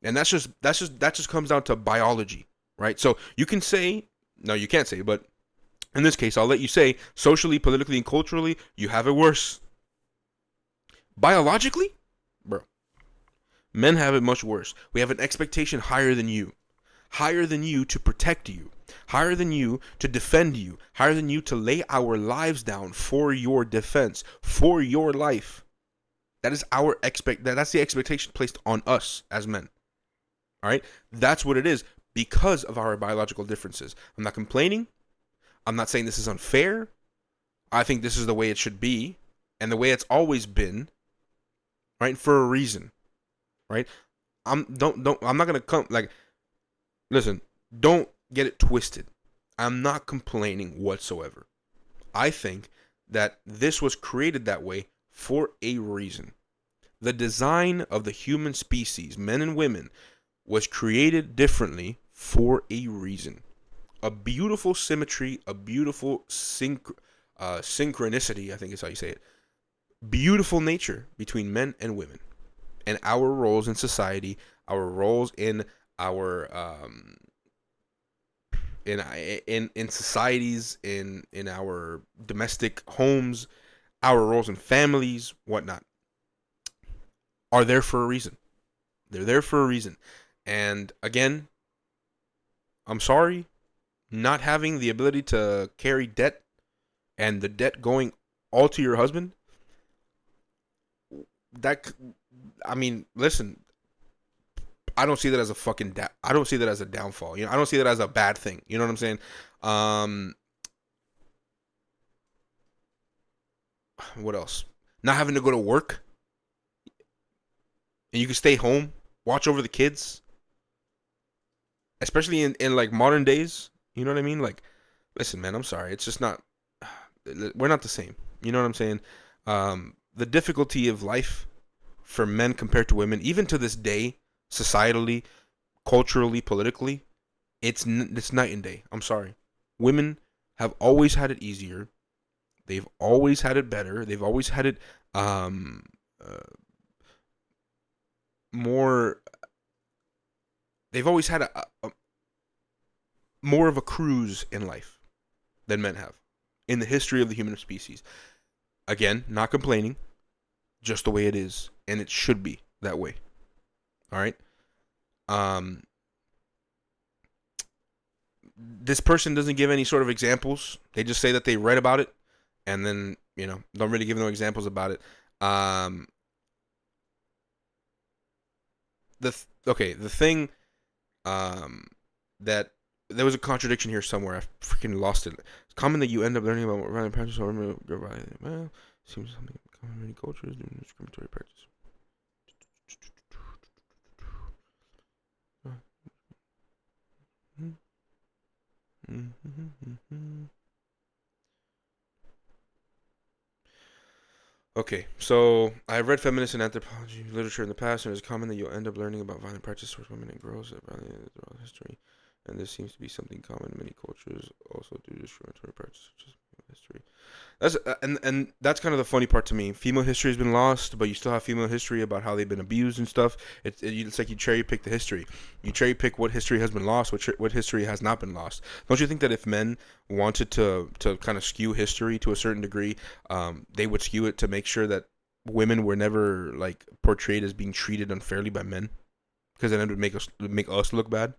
And that just comes down to biology, right? So you can say, no, you can't say, but in this case, I'll let you say, socially, politically, and culturally, you have it worse. Biologically, bro, men have it much worse. We have an expectation higher than you to protect you, higher than you to defend you, higher than you to lay our lives down for your defense, for your life. That is that's the expectation placed on us as men. All right? That's what it is because of our biological differences. I'm not complaining. I'm not saying this is unfair. I think this is the way it should be and the way it's always been, right? For a reason, right? I'm not going to come like, listen, don't get it twisted. I'm not complaining whatsoever. I think that this was created that way for a reason. The design of the human species, men and women, was created differently for a reason. A beautiful symmetry, a beautiful synchronicity, I think is how you say it. Beautiful nature between men and women, and our roles in society, our roles in our in societies, in our domestic homes, our roles in families, whatnot, are there for a reason. They're there for a reason. And again, I'm sorry, not having the ability to carry debt and the debt going all to your husband, that, I mean, listen, I don't see that as a fucking I don't see that as a downfall. You know, I don't see that as a bad thing. You know what I'm saying? What else? Not having to go to work and you can stay home, watch over the kids, especially in like modern days. You know what I mean? Like, listen, man, I'm sorry. It's just not, we're not the same. You know what I'm saying? The difficulty of life for men compared to women, even to this day, societally, culturally, politically, it's night and day. I'm sorry. Women have always had it easier. They've always had it better. They've always had it um, uh, more. They've always had a more of a cruise in life than men have in the history of the human species. Again, not complaining, just the way it is, and it should be that way. All right. Um, this person doesn't give any sort of examples. They just say that they read about it, and then don't really give no examples about it. The thing that there was a contradiction here somewhere. I freaking lost it. It's common that you end up learning about violent practice or well, seems something common in many cultures doing discriminatory practice. Okay, so I've read feminist and anthropology literature in the past, and it's common that you'll end up learning about violent practices towards women and girls throughout history, and this seems to be something common in many cultures, also due to discriminatory practices such as history. That's and that's kind of the funny part to me. Female history has been lost, but you still have female history about how they've been abused and stuff. It's like you cherry pick the history. You cherry pick what history has been lost, what history has not been lost. Don't you think that if men wanted to kind of skew history to a certain degree, they would skew it to make sure that women were never like portrayed as being treated unfairly by men, because then it would make us look bad.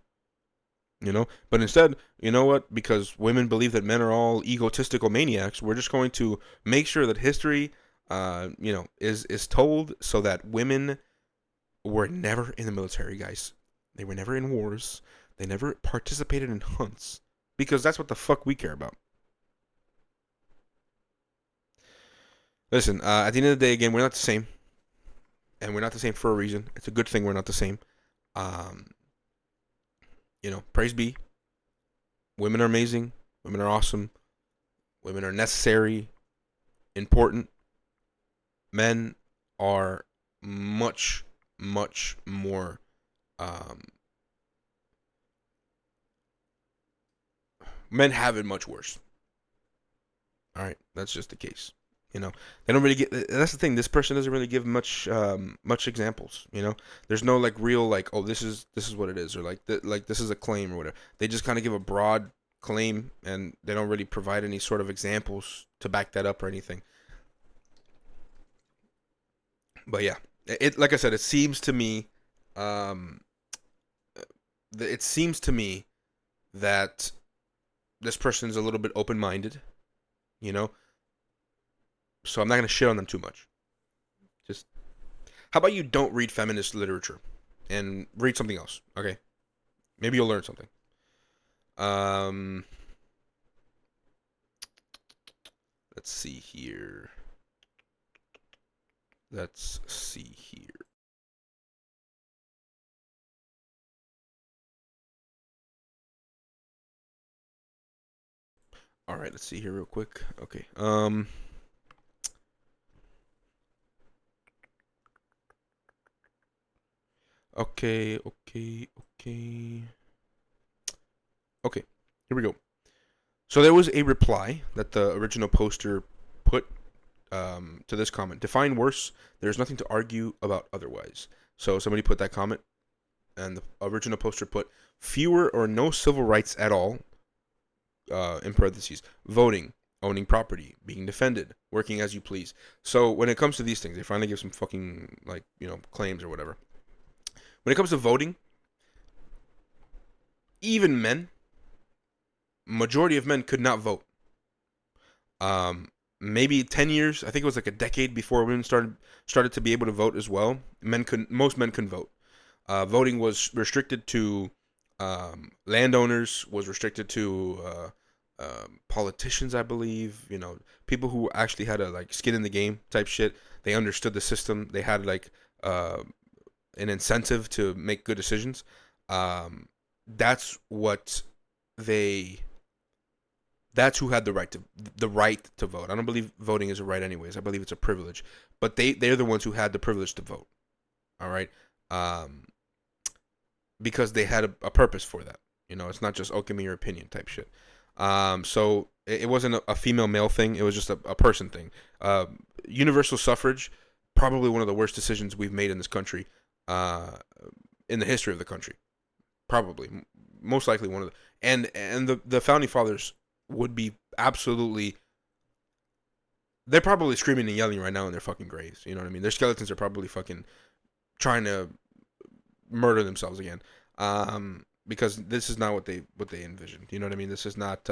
But instead, you know what, because women believe that men are all egotistical maniacs, we're just going to make sure that history is told so that women were never in the military, guys. They were never in wars. They never participated in hunts, because that's what the fuck we care about. Listen, at the end of the day, again, we're not the same, and we're not the same for a reason. It's a good thing we're not the same. um Praise be. Women are amazing. Women are awesome. Women are necessary, important. Men are much, much more. Men have it much worse. All right, that's just the case. They don't really get. That's the thing. This person doesn't really give much examples. There's no like real like, oh, this is what it is, or like this is a claim or whatever. They just kind of give a broad claim, and they don't really provide any sort of examples to back that up or anything. But yeah, like I said, it seems to me, um, it seems to me that this person's a little bit open minded. You know, so I'm not gonna shit on them too much. Just how about you don't read feminist literature and read something else? Okay, maybe you'll learn something. Um, let's see here. Let's see here. All right, let's see here real quick. Okay. Okay. Okay. Here we go. So there was a reply that the original poster put to this comment. Define worse. There's nothing to argue about otherwise. So somebody put that comment, and the original poster put fewer or no civil rights at all. In parentheses, voting, owning property, being defended, working as you please. So when it comes to these things, they finally give some fucking claims or whatever. When it comes to voting, even men, majority of men could not vote. Maybe 10 years, I think it was like a decade before women started to be able to vote as well. Most men couldn't vote. Voting was restricted to landowners, was restricted to politicians, I believe. People who actually had a skin in the game type shit. They understood the system. They had an incentive to make good decisions. That's what they. That's who had the right to vote. I don't believe voting is a right, anyways. I believe it's a privilege. But they're the ones who had the privilege to vote. All right, because they had a purpose for that. It's not just, oh, give me your opinion type shit. So it wasn't a female male thing. It was just a person thing. Universal suffrage, probably one of the worst decisions we've made in this country, uh, in the history of the country. Probably, most likely one of the and the founding fathers would be absolutely. They're probably screaming and yelling right now in their fucking graves. You know what I mean? Their skeletons are probably fucking trying to murder themselves again. Because this is not what they envisioned. You know what I mean? This is not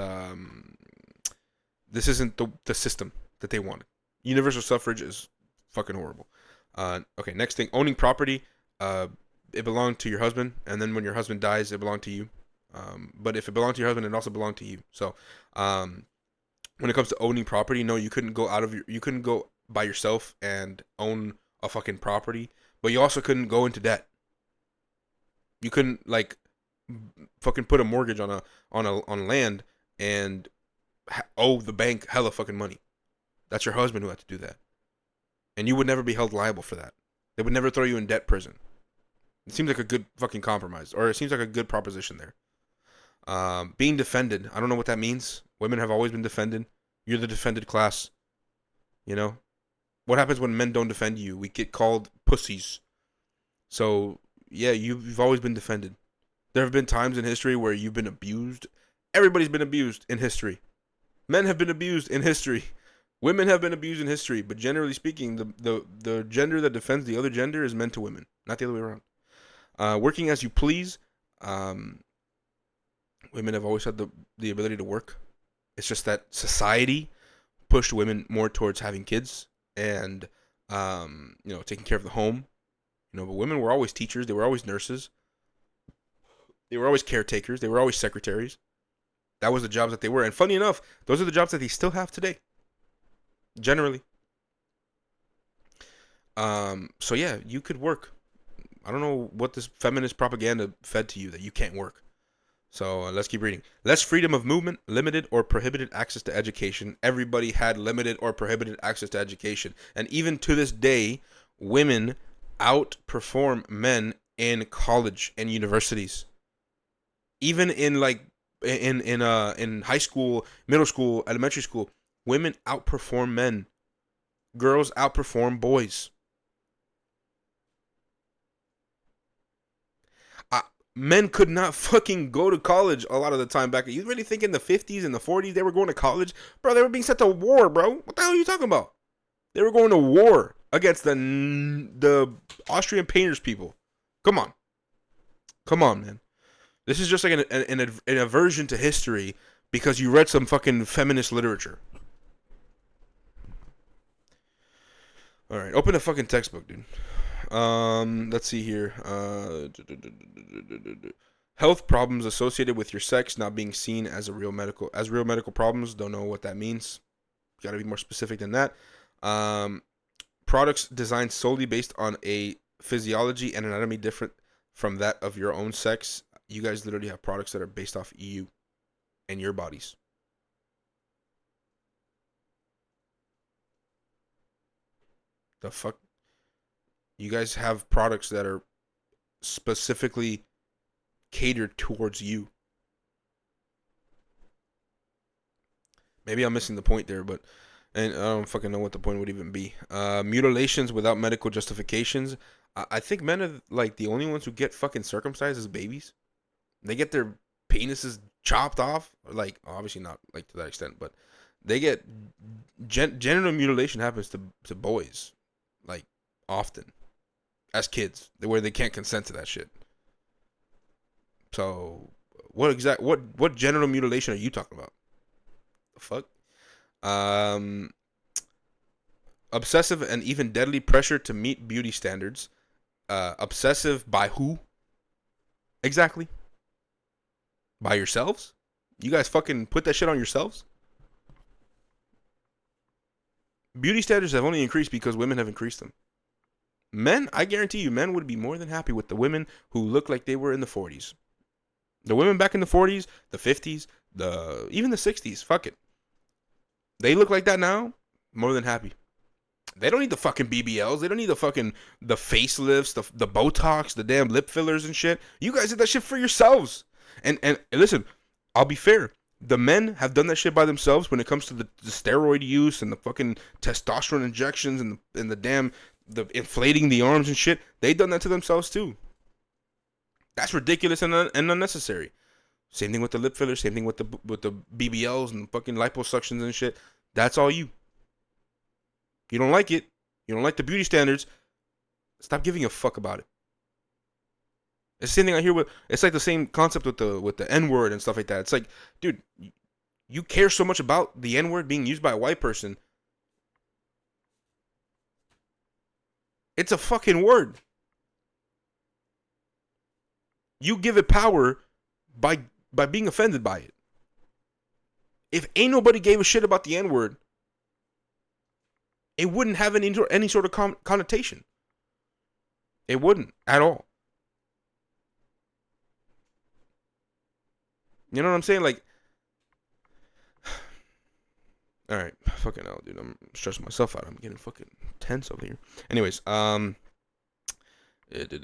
this isn't the system that they wanted. Universal suffrage is fucking horrible. Okay, next thing, owning property. It belonged to your husband, and then when your husband dies, it belonged to you. But if it belonged to your husband, it also belonged to you. So, when it comes to owning property, no, you couldn't go you couldn't go by yourself and own a fucking property, but you also couldn't go into debt. You couldn't like fucking put a mortgage on land and owe the bank hella fucking money. That's your husband who had to do that, and you would never be held liable for that. They would never throw you in debt prison. It seems like a good fucking compromise, or it seems like a good proposition there. Being defended, I don't know what that means. Women have always been defended. You're the defended class. You know, what happens when men don't defend you? We get called pussies. So yeah, you've always been defended. There have been times in history where you've been abused. Everybody's been abused in history. Men have been abused in history. Women have been abused in history. But generally speaking, the gender that defends the other gender is men to women, not the other way around. Working as you please. Women have always had the ability to work. It's just that society pushed women more towards having kids and taking care of the home. But women were always teachers. They were always nurses. They were always caretakers. They were always secretaries. That was the jobs that they were. And funny enough, those are the jobs that they still have today. Generally. So yeah, you could work. I don't know what this feminist propaganda fed to you that you can't work. So let's keep reading. Less freedom of movement, limited or prohibited access to education. Everybody had limited or prohibited access to education. And even to this day, women outperform men in college and universities. Even in in high school, middle school, elementary school, women outperform men. Girls outperform boys. Men could not fucking go to college a lot of the time back. You really think in the 50s and the 40s they were going to college? Bro, they were being sent to war, bro. What the hell are you talking about? They were going to war against the Austrian painters people. Come on. Come on, man. This is just like an aversion to history because you read some fucking feminist literature. All right, open a fucking textbook, dude. Let's see here. Health problems associated with your sex not being seen as real medical problems. Don't know what that means. Got to be more specific than that. Products designed solely based on a physiology and anatomy different from that of your own sex. You guys literally have products that are based off you and your bodies. The fuck? You guys have products that are specifically catered towards you. Maybe I'm missing the point there, but and I don't fucking know what the point would even be. Mutilations without medical justifications. I think men are like the only ones who get fucking circumcised as babies. They get their penises chopped off. Like, obviously not like to that extent, but they get genital mutilation happens to boys, like often, as kids, where they can't consent to that shit. So, what genital mutilation are you talking about? The fuck? Obsessive and even deadly pressure to meet beauty standards. Obsessive by who? Exactly. By yourselves? You guys fucking put that shit on yourselves? Beauty standards have only increased because women have increased them. Men, I guarantee you, men would be more than happy with the women who look like they were in the 40s. The women back in the 40s, the 50s, even the 60s, fuck it. They look like that now, more than happy. They don't need the fucking BBLs. They don't need the facelifts, the Botox, the damn lip fillers and shit. You guys did that shit for yourselves. And listen, I'll be fair. The men have done that shit by themselves when it comes to the steroid use and the fucking testosterone injections and the damn the inflating the arms and shit. They done that to themselves too. That's ridiculous and unnecessary. Same thing with the lip fillers. Same thing with the BBLs and fucking liposuctions and shit. That's all you. You don't like it. You don't like the beauty standards. Stop giving a fuck about it. It's the same thing I hear with. It's like the same concept with the N word and stuff like that. It's like, dude, you care so much about the N word being used by a white person. It's a fucking word. You give it power by being offended by it. If ain't nobody gave a shit about the N word, it wouldn't have any sort of connotation. It wouldn't at all. You know what I'm saying? Like, all right, fucking hell, dude. I'm stressing myself out. I'm getting fucking tense over here. Anyways,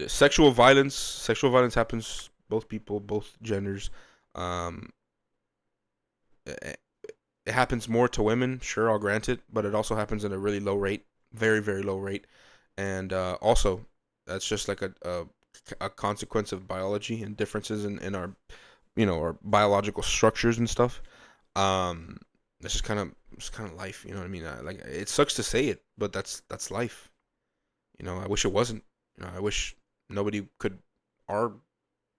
sexual violence. Sexual violence happens both people, both genders. It happens more to women. Sure, I'll grant it, but it also happens at a really low rate, very very low rate, and also that's just like a consequence of biology and differences in our our biological structures and stuff. It's just kind of life, you know what I mean? Like, it sucks to say it, but that's life. I wish it wasn't. I wish nobody could R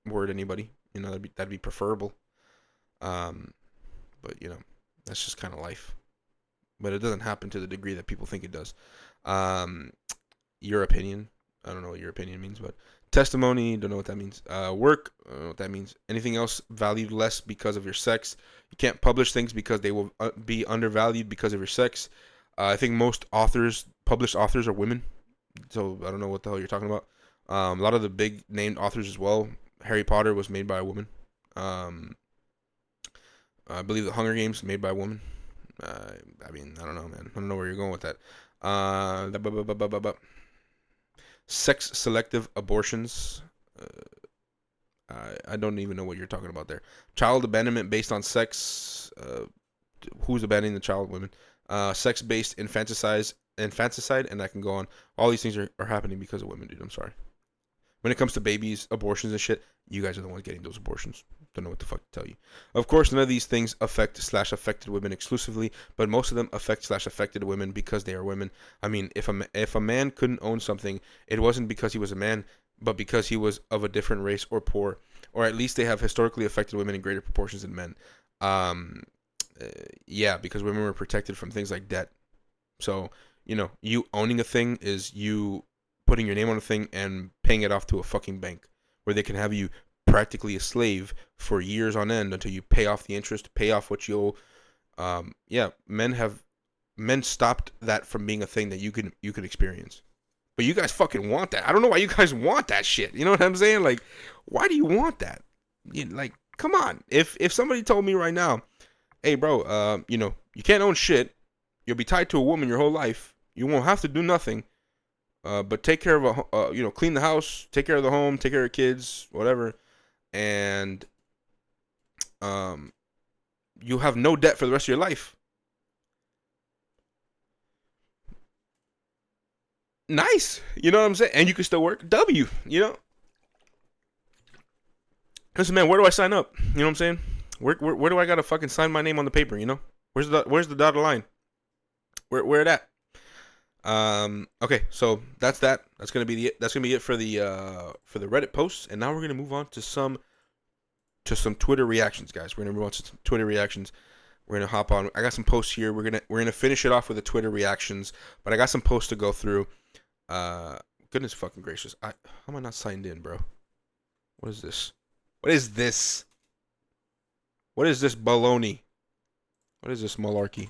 word anybody. That'd be preferable. But that's just kind of life. But it doesn't happen to the degree that people think it does. Your opinion. I don't know what your opinion means, but testimony, don't know what that means. Work, I don't know what that means. Anything else valued less because of your sex. You can't publish things because they will be undervalued because of your sex. I think most published authors are women. So I don't know what the hell you're talking about. A lot of the big named authors as well. Harry Potter was made by a woman. I believe the Hunger Games made by a woman. I mean, I don't know, man. I don't know where you're going with that. Sex selective abortions. I don't even know what you're talking about there. Child abandonment based on sex. Who's abandoning the child? Women. Sex based infanticide, and I can go on. All these things are happening because of women, dude. I'm sorry. When it comes to babies, abortions and shit, you guys are the ones getting those abortions. Don't know what the fuck to tell you. Of course, none of these things affected women exclusively, but most of them affected women because they are women. I mean, if a man couldn't own something, it wasn't because he was a man, but because he was of a different race or poor, or at least they have historically affected women in greater proportions than men. Yeah, because women were protected from things like debt. So, you owning a thing is you putting your name on a thing and paying it off to a fucking bank where they can have you practically a slave for years on end until you pay off the interest, pay off what you owe. Yeah, men stopped that from being a thing that you could experience. But you guys fucking want that. I don't know why you guys want that shit. You know what I'm saying? Like, why do you want that? Like, come on. If somebody told me right now, hey bro, you can't own shit. You'll be tied to a woman your whole life. You won't have to do nothing. But take care of clean the house, take care of the home, take care of kids, whatever, and you'll have no debt for the rest of your life. Nice, you know what I'm saying? And you can still work. Listen, man, where do I sign up? You know what I'm saying? Where do I gotta fucking sign my name on the paper? Where's the dotted line? Where it at? Okay, so that's that. That's gonna be it for the Reddit posts, and now we're gonna move on to some Twitter reactions, guys. We're gonna move on to some Twitter reactions. We're gonna hop on. I got some posts here. We're gonna finish it off with the Twitter reactions, but I got some posts to go through. Goodness fucking gracious! How am I not signed in, bro? What is this? What is this? What is this baloney? What is this malarkey?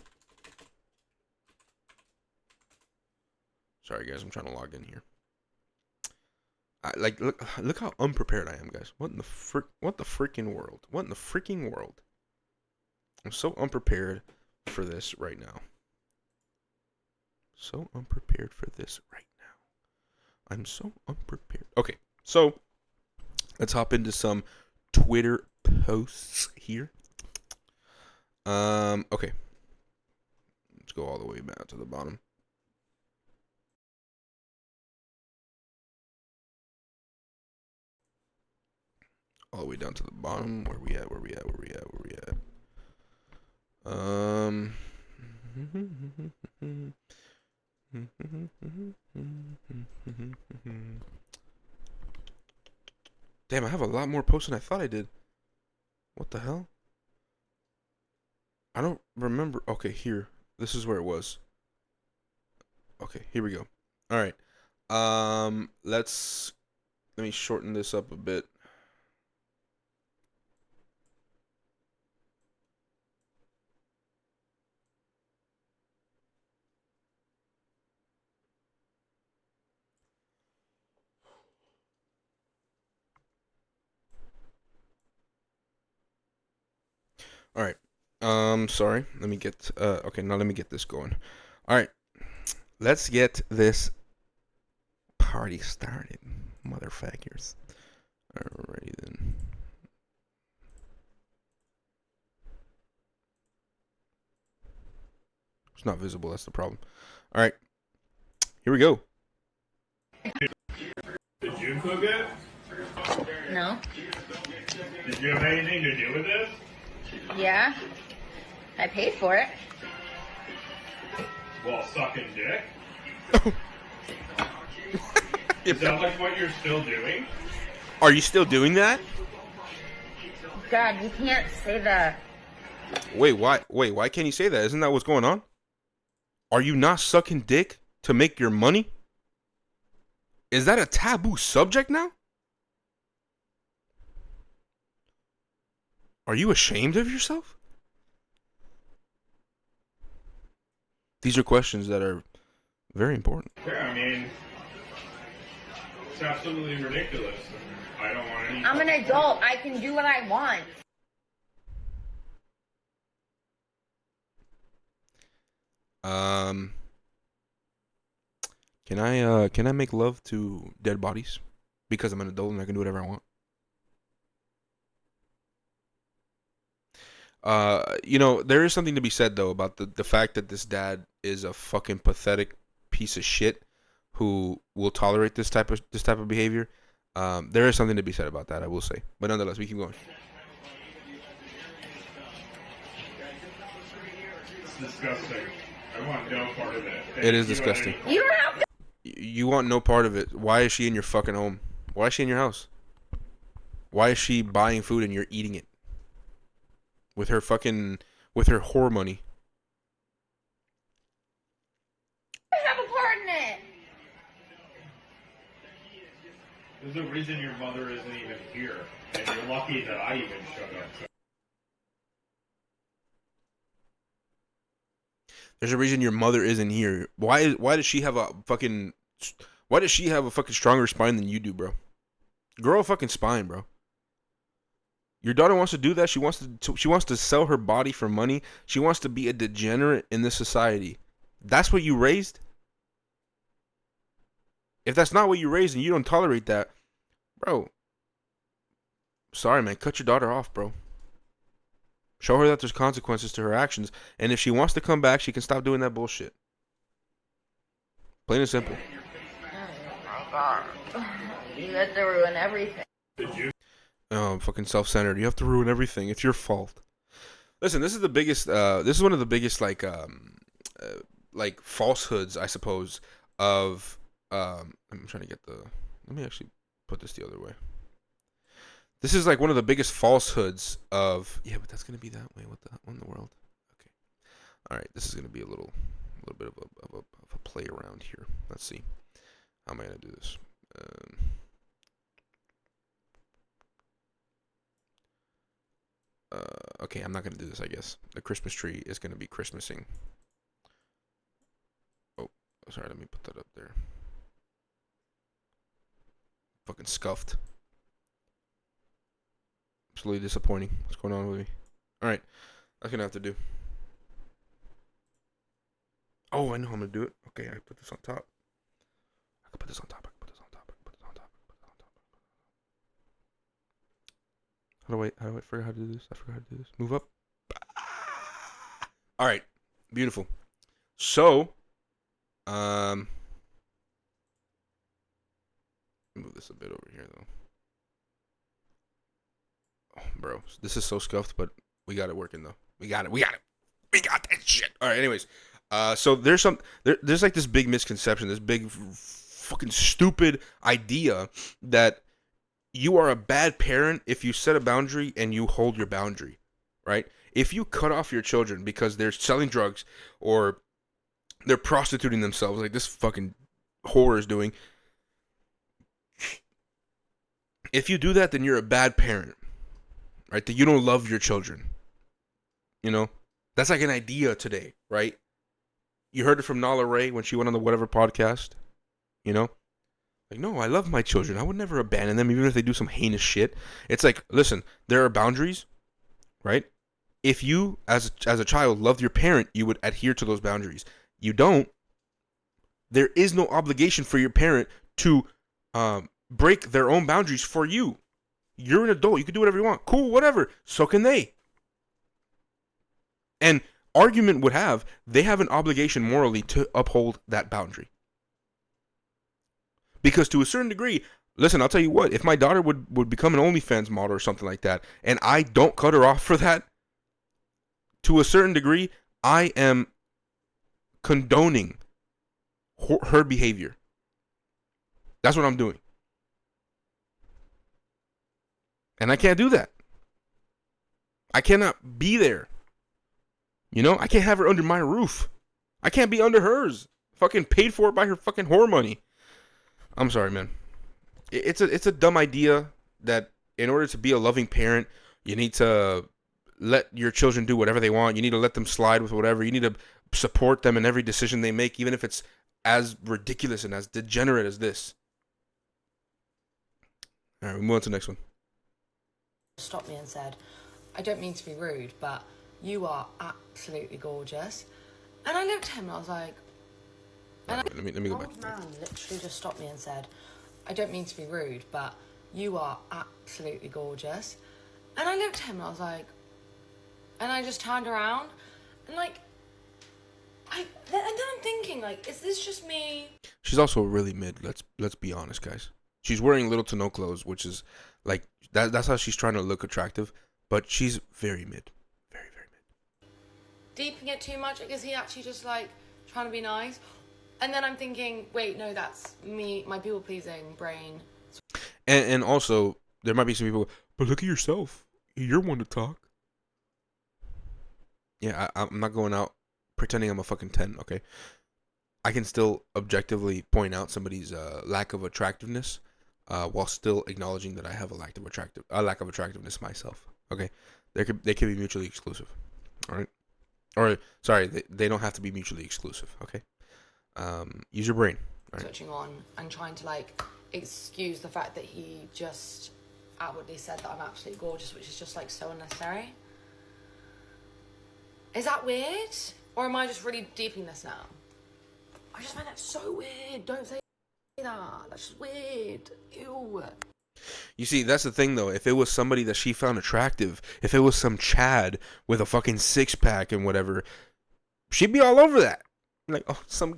Sorry, guys, I'm trying to log in here. Look how unprepared I am, guys. What in the freaking world? What in the freaking world? I'm so unprepared for this right now. So unprepared for this right now. I'm so unprepared. Okay, so let's hop into some Twitter posts here. Okay. Let's go all the way back to the bottom. All the way down to the bottom. Where we at? Where we at? Where we at? Where we at? Damn, I have a lot more posts than I thought I did. What the hell? I don't remember. Okay, here. This is where it was. Okay, here we go. All right. Let me shorten this up a bit. All right. Sorry. Let me get okay, now let me get this going. All right. Let's get this party started, motherfuckers. Alrighty then. It's not visible, that's the problem. All right. Here we go. Did you cook it? No. Did you have anything to do with this? Yeah. I paid for it. Well, sucking dick? Is that like what you're still doing? Are you still doing that? God, you can't say that. Wait, why can't you say that? Isn't that what's going on? Are you not sucking dick to make your money? Is that a taboo subject now? Are you ashamed of yourself? These are questions that are very important. Yeah, I mean, it's absolutely ridiculous. And I don't want any. I'm an adult. I can do what I want. Can I make love to dead bodies because I'm an adult and I can do whatever I want? There is something to be said though about the fact that this dad is a fucking pathetic piece of shit who will tolerate this type of behavior. There is something to be said about that, I will say. But nonetheless, we keep going. It's disgusting. I want no part of it. It is disgusting. You don't have to. You want no part of it. Why is she in your fucking home? Why is she in your house? Why is she buying food and you're eating it? With her whore money. Have a part in it. There's a reason your mother isn't even here. And you're lucky that I even showed up. So. There's a reason your mother isn't here. Why does she have a fucking stronger spine than you do, bro? Grow a fucking spine, bro. Your daughter wants to do that. She wants to sell her body for money. She wants to be a degenerate in this society. That's what you raised? If that's not what you raised and you don't tolerate that, bro, sorry, man. Cut your daughter off, bro. Show her that there's consequences to her actions. And if she wants to come back, she can stop doing that bullshit. Plain and simple. Oh my God. You have to ruin everything. Oh, I'm fucking self-centered. You have to ruin everything. It's your fault. Listen, this is the biggest. This is one of the biggest like falsehoods, I suppose. Of I'm trying to get the. Let me actually put this the other way. This is like one of the biggest falsehoods of. Yeah, but that's gonna be that way. What in the world? Okay. All right. This is gonna be a little bit of a play around here. Let's see. How am I gonna do this? Okay, I'm not gonna do this. I guess the Christmas tree is gonna be Christmasing. Oh, sorry. Let me put that up there. Fucking scuffed. Absolutely disappointing. What's going on with me? All right, that's gonna have to do. Oh, I know how I'm gonna do it. Okay, I put this on top. I can put this on top. I can put this on top. I can put this on top. I can put this on top. How do I forget how to do this? I forgot how to do this. Move up. All right, beautiful. So, um, move this a bit over here though. Oh, bro, this is so scuffed, but we got it working though. We got it. We got it. We got that shit. All right. Anyways, so there's like this big misconception, this big fucking stupid idea that you are a bad parent if you set a boundary and you hold your boundary, right? If you cut off your children because they're selling drugs or they're prostituting themselves, like this fucking whore is doing, if you do that, then you're a bad parent, right? That you don't love your children. You know, that's like an idea today, right? You heard it from Nala Ray when she went on the whatever podcast. You know, like, no, I love my children. I would never abandon them, even if they do some heinous shit. It's like, listen, there are boundaries, right? If you, as a child, loved your parent, you would adhere to those boundaries. You don't. There is no obligation for your parent to break their own boundaries for you. You're an adult. You can do whatever you want. Cool, whatever. So can they. And argument would have, they have an obligation morally to uphold that boundary. Because to a certain degree, listen, I'll tell you what, if my daughter would become an OnlyFans model or something like that, and I don't cut her off for that, to a certain degree, I am condoning her behavior. That's what I'm doing. And I can't do that. I cannot be there. You know, I can't have her under my roof. I can't be under hers. Fucking paid for by her fucking whore money. I'm sorry, man. It's a dumb idea that in order to be a loving parent, you need to let your children do whatever they want. You need to let them slide with whatever. You need to support them in every decision they make, even if it's as ridiculous and as degenerate as this. All right, we move on to the next one. Stopped me and said, I don't mean to be rude, but you are absolutely gorgeous. And I looked at him and I was like, let me go back. old man literally just stopped me and said, I don't mean to be rude, but you are absolutely gorgeous. And I looked at him and I was like, and I just turned around and like, and then I'm thinking, like, is this just me? She's also really mid. Let's be honest, guys. She's wearing little to no clothes, which is like that's how she's trying to look attractive, but she's very mid. Very, very mid. Deeping it too much? Is he actually just like trying to be nice? And then I'm thinking, wait, no, that's me, my people-pleasing brain. And also, there might be some people, but look at yourself. You're one to talk. Yeah, I'm not going out pretending I'm a fucking 10, okay? I can still objectively point out somebody's lack of attractiveness while still acknowledging that I have a lack of attractiveness myself, okay? They could be mutually exclusive, all right? Or, sorry, they don't have to be mutually exclusive, okay? Use your brain. Right? Switching on and trying to like excuse the fact that he just outwardly said that I'm absolutely gorgeous, which is just like so unnecessary. Is that weird? Or am I just really deeping this now? I just find that so weird. Don't say that. That's just weird. Ew. You see, that's the thing though. If it was somebody that she found attractive, if it was some Chad with a fucking six-pack and whatever, she'd be all over that. Like, oh, some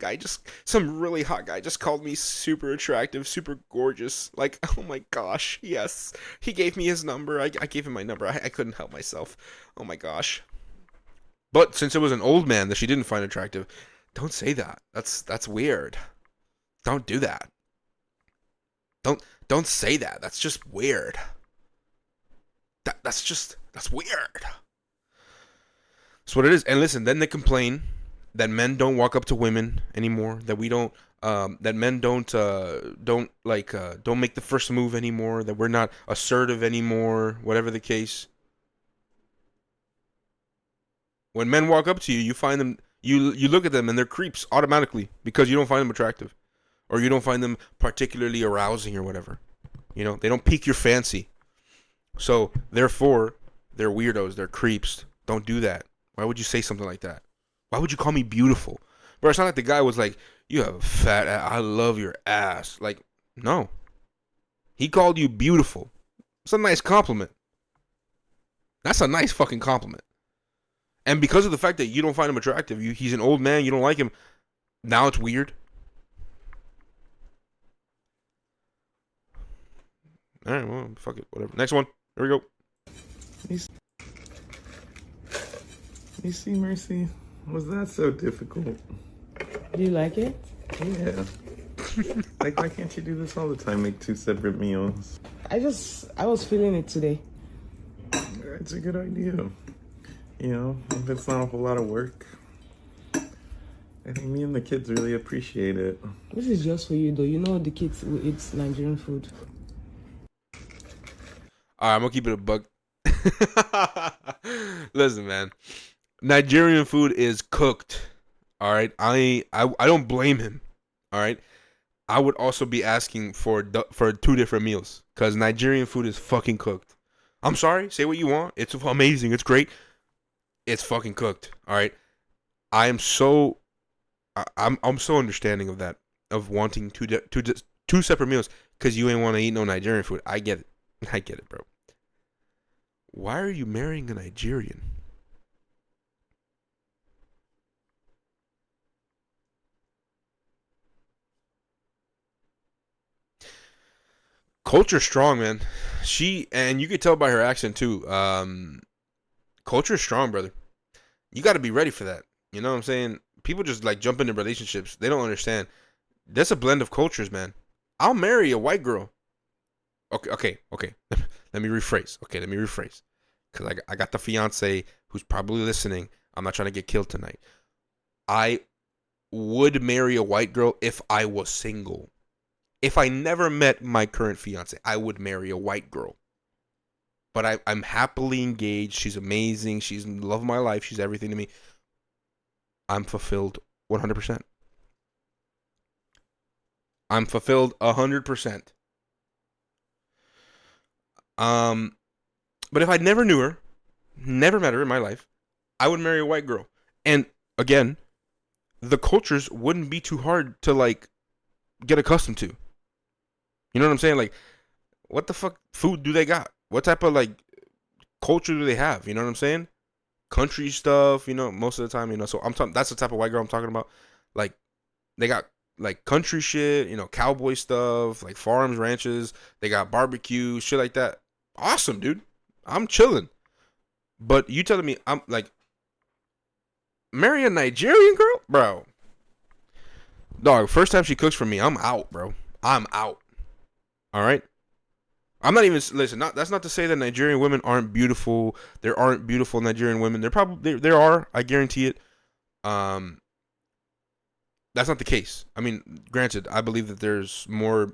really hot guy just called me super attractive, super gorgeous. Like, oh my gosh, yes. He gave me his number. I gave him my number. I couldn't help myself. Oh my gosh. But since it was an old man that she didn't find attractive, don't say that. That's weird. Don't do that. Don't say that. That's just weird. That's weird. That's what it is. And listen, then they complain that men don't walk up to women anymore, that we don't that men don't make the first move anymore, that we're not assertive anymore, whatever the case. When men walk up to you, you find them, you look at them and they're creeps automatically because you don't find them attractive or you don't find them particularly arousing or whatever. You know, they don't pique your fancy. So, therefore, they're weirdos, they're creeps. Don't do that. Why would you say something like that? Why would you call me beautiful? Bro, it's not like the guy was like, you have a fat ass. I love your ass. Like, no. He called you beautiful. It's a nice compliment. That's a nice fucking compliment. And because of the fact that you don't find him attractive, he's an old man, you don't like him, now it's weird. All right, well, fuck it, whatever. Next one. Here we go. You see, Mercy, was that so difficult? Do you like it? Yeah. Like, why can't you do this all the time? Make 2 separate meals. I was feeling it today. It's a good idea. You know, if it's not a whole lot of work. I think me and the kids really appreciate it. This is just for you, though. You know the kids will eat Nigerian food. All right, I'm gonna keep it a buck. Listen, man, Nigerian food is cooked. All right, I don't blame him. All right, I would also be asking for 2 different meals because Nigerian food is fucking cooked. I'm sorry, say what you want. It's amazing. It's great. It's fucking cooked. All right, I'm so understanding of that, of wanting two separate meals because you ain't want to eat no Nigerian food. I get it. I get it, bro. Why are you marrying a Nigerian? Culture strong, man. And you could tell by her accent too. Culture strong, brother. You got to be ready for that. You know what I'm saying? People just like jump into relationships. They don't understand. That's a blend of cultures, man. I'll marry a white girl. Okay. Let me rephrase. Because I got the fiance who's probably listening. I'm not trying to get killed tonight. I would marry a white girl if I was single. If I never met my current fiance, I would marry a white girl. But I'm happily engaged. She's amazing. She's the love of my life. She's everything to me. I'm fulfilled 100%. I'm fulfilled 100%. But if I never knew her, never met her in my life, I would marry a white girl. And again, the cultures wouldn't be too hard to like get accustomed to. You know what I'm saying? Like, what the fuck food do they got? What type of like culture do they have? You know what I'm saying? Country stuff, you know, most of the time, you know. So that's the type of white girl I'm talking about. Like, they got like country shit, you know, cowboy stuff, like farms, ranches. They got barbecue, shit like that. Awesome, dude. I'm chilling. But you telling me I'm like marry a Nigerian girl, bro? Dog, first time she cooks for me, I'm out, bro. I'm out. All right. I'm not even listen. That's not to say that Nigerian women aren't beautiful. There aren't beautiful Nigerian women. There are. I guarantee it. That's not the case. I mean, granted, I believe that there's more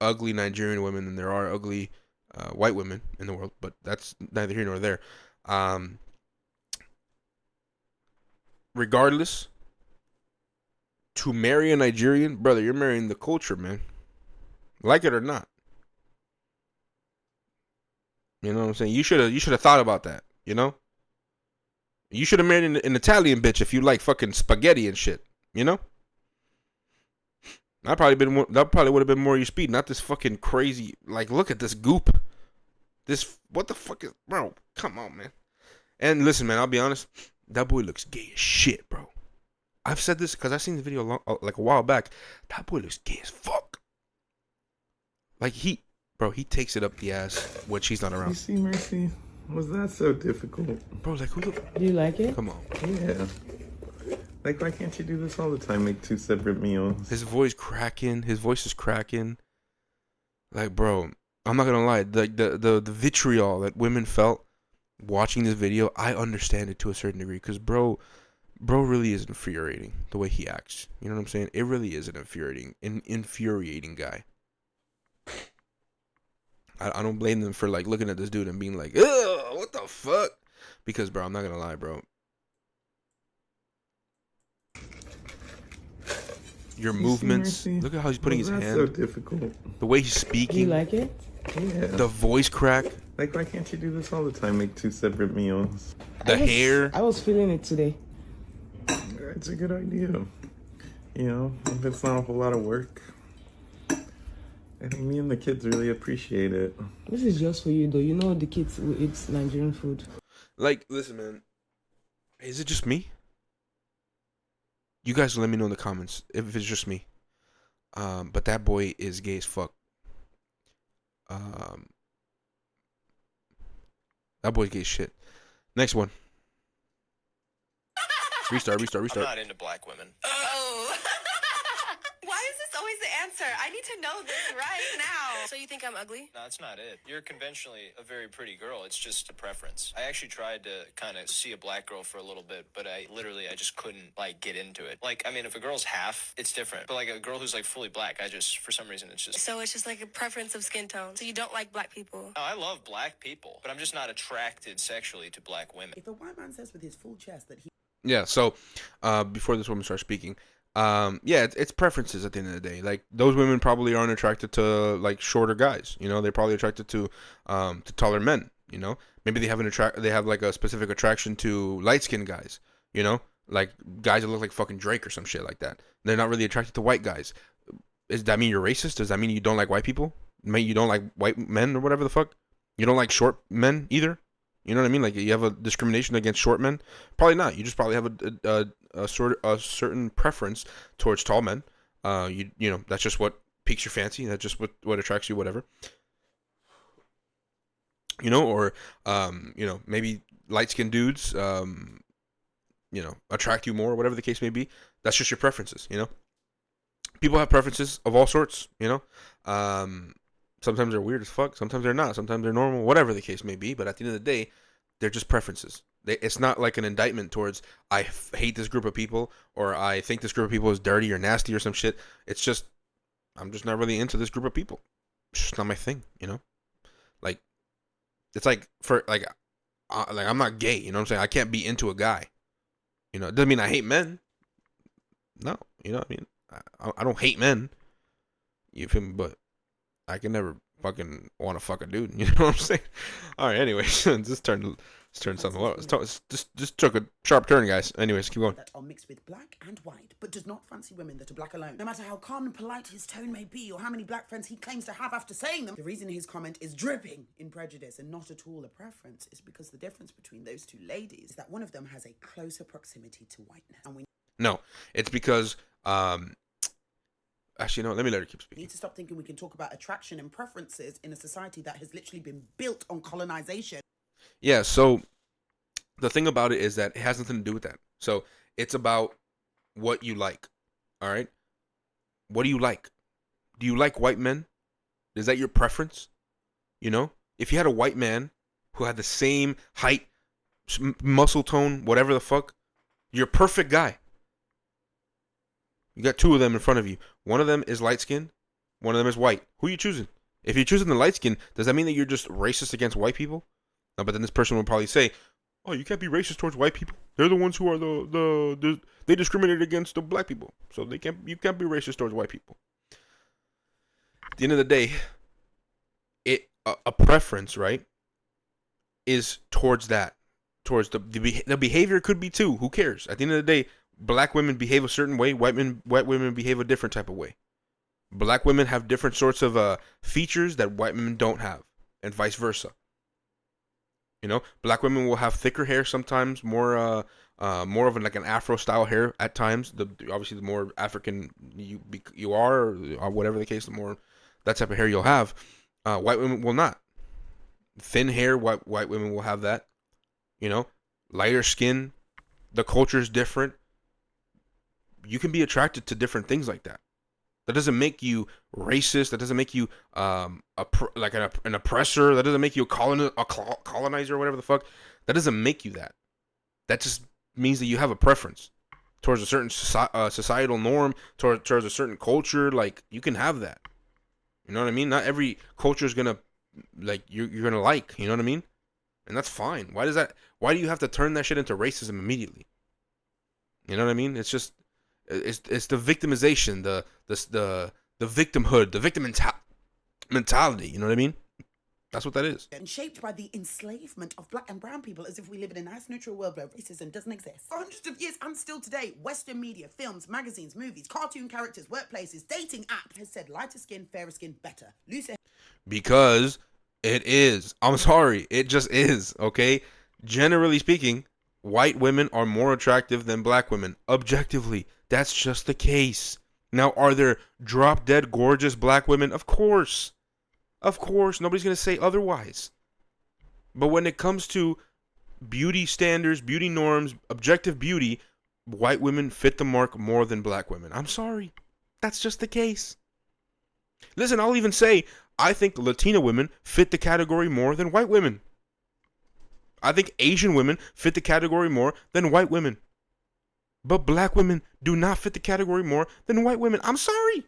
ugly Nigerian women than there are ugly white women in the world. But that's neither here nor there. Regardless, to marry a Nigerian, brother, you're marrying the culture, man. Like it or not. You know what I'm saying? You should have thought about that, you know? You should have married an Italian bitch if you like fucking spaghetti and shit, you know? That probably would have been more your speed, not this fucking crazy, like, look at this goop. What the fuck is, bro, come on, man. And listen, man, I'll be honest, that boy looks gay as shit, bro. I've said this because I seen the video like a while back. That boy looks gay as fuck. Like, he takes it up the ass when she's not around. You see, Mercy, was that so difficult? Bro, like, who the... Do you like it? Come on. Yeah. Like, why can't you do this all the time? Make 2 separate meals. His voice is cracking. Like, bro, I'm not gonna lie. The vitriol that women felt watching this video, I understand it to a certain degree. Because, bro really is infuriating the way he acts. You know what I'm saying? It really is an infuriating guy. I don't blame them for like looking at this dude and being like, ugh, what the fuck? Because, bro, I'm not gonna lie, bro. Your movements. Look at how he's putting his hand. So difficult. The way he's speaking. Do you like it? Yeah. The voice crack. Like, why can't you do this all the time? Make 2 separate meals. The hair. I was feeling it today. It's a good idea. You know, if it's not a whole lot of work. I think me and the kids really appreciate it. This is just for you, though. You know the kids will eat Nigerian food. Like, listen, man. Is it just me? You guys let me know in the comments if it's just me. But that boy is gay as fuck. Um, that boy's gay as shit. Next one. Restart. I'm not into black women. Oh. Why is this always the answer? I need to know this right now. So you think I'm ugly? No, that's not it. You're conventionally a very pretty girl. It's just a preference. I actually tried to kind of see a black girl for a little bit, but I just couldn't, like, get into it. Like, I mean, if a girl's half, it's different. But, like, a girl who's, like, fully black, for some reason, it's just... So it's just like a preference of skin tone. So you don't like black people? No, I love black people, but I'm just not attracted sexually to black women. If a white man says with his full chest that he... Yeah, so before this woman starts speaking, yeah, it's preferences at the end of the day. Like, those women probably aren't attracted to, like, shorter guys. You know, they're probably attracted to taller men. You know, maybe they have like a specific attraction to light skinned guys. You know, like guys that look like fucking Drake or some shit like that. They're not really attracted to white guys. Does that mean you're racist? Does that mean you don't like white people? Maybe you don't like white men or whatever the fuck? You don't like short men either? You know what I mean? Like, you have a discrimination against short men? Probably not. You just probably have a certain preference towards tall men. You know, that's just what piques your fancy. That's just what attracts you, whatever. You know, or you know, maybe light-skinned dudes you know, attract you more, whatever the case may be. That's just your preferences, you know? People have preferences of all sorts, you know? Sometimes they're weird as fuck. Sometimes they're not. Sometimes they're normal. Whatever the case may be. But at the end of the day, they're just preferences. It's not like an indictment towards I hate this group of people or I think this group of people is dirty or nasty or some shit. It's just I'm just not really into this group of people. It's just not my thing, you know. Like it's like like I'm not gay. You know what I'm saying? I can't be into a guy. You know, it doesn't mean I hate men. No, you know what I mean. I don't hate men. You feel me? But I can never fucking want to fuck a dude. You know what I'm saying? All right. Anyways, let's turn something. Just took a sharp turn, guys. Anyways, keep going. That are mixed with black and white, but does not fancy women that are black alone. No matter how calm and polite his tone may be, or how many black friends he claims to have after saying them, the reason his comment is dripping in prejudice and not at all a preference is because the difference between those two ladies is that one of them has a closer proximity to whiteness, and we No, it's because actually, no. Let me let her keep speaking. need to stop thinking we can talk about attraction and preferences in a society that has literally been built on colonization. Yeah. So the thing about it is that it has nothing to do with that. So it's about what you like. All right. What do you like? Do you like white men? Is that your preference? You know, if you had a white man who had the same height, muscle tone, whatever the fuck, you're a perfect guy. You got two of them in front of you. One of them is light skinned. One of them is white. Who are you choosing? If you're choosing the light skin, does that mean that you're just racist against white people? No, but then this person will probably say, "Oh, you can't be racist towards white people. They're the ones who are they discriminate against the black people, so you can't be racist towards white people." At the end of the day, a preference, right, is towards that, towards the behavior could be too. Who cares? At the end of the day, black women behave a certain way. White women behave a different type of way. Black women have different sorts of features that white women don't have, and vice versa. You know, black women will have thicker hair sometimes, more of like an Afro style hair at times. Obviously the more African you are, or whatever the case, the more that type of hair you'll have. White women will not. Thin hair, white women will have that. You know, lighter skin. The culture is different. You can be attracted to different things like that. That doesn't make you racist. That doesn't make you an oppressor. That doesn't make you a colonizer or whatever the fuck. That doesn't make you that. That just means that you have a preference towards a certain societal norm, towards a certain culture. Like, you can have that. You know what I mean? Not every culture is gonna like you're gonna like. You know what I mean? And that's fine. Why do you have to turn that shit into racism immediately? You know what I mean? It's just it's the victimization, the victimhood, the victim mentality. You know what I mean? That's what that is. And shaped by the enslavement of black and brown people, as if we live in a nice neutral world where racism doesn't exist. For hundreds of years and still today, Western media, films, magazines, movies, cartoon characters, workplaces, dating apps has said lighter skin, fairer skin, better. Looser. Because it is. I'm sorry. It just is. Okay? Generally speaking, White women are more attractive than black women. Objectively, that's just the case. Now, are there drop dead gorgeous black women? Of course. Of course. Nobody's going to say otherwise. But when it comes to beauty standards, beauty norms, objective beauty, white women fit the mark more than black women. I'm sorry. That's just the case. Listen, I'll even say I think Latina women fit the category more than white women. I think Asian women fit the category more than white women. But black women do not fit the category more than white women. I'm sorry.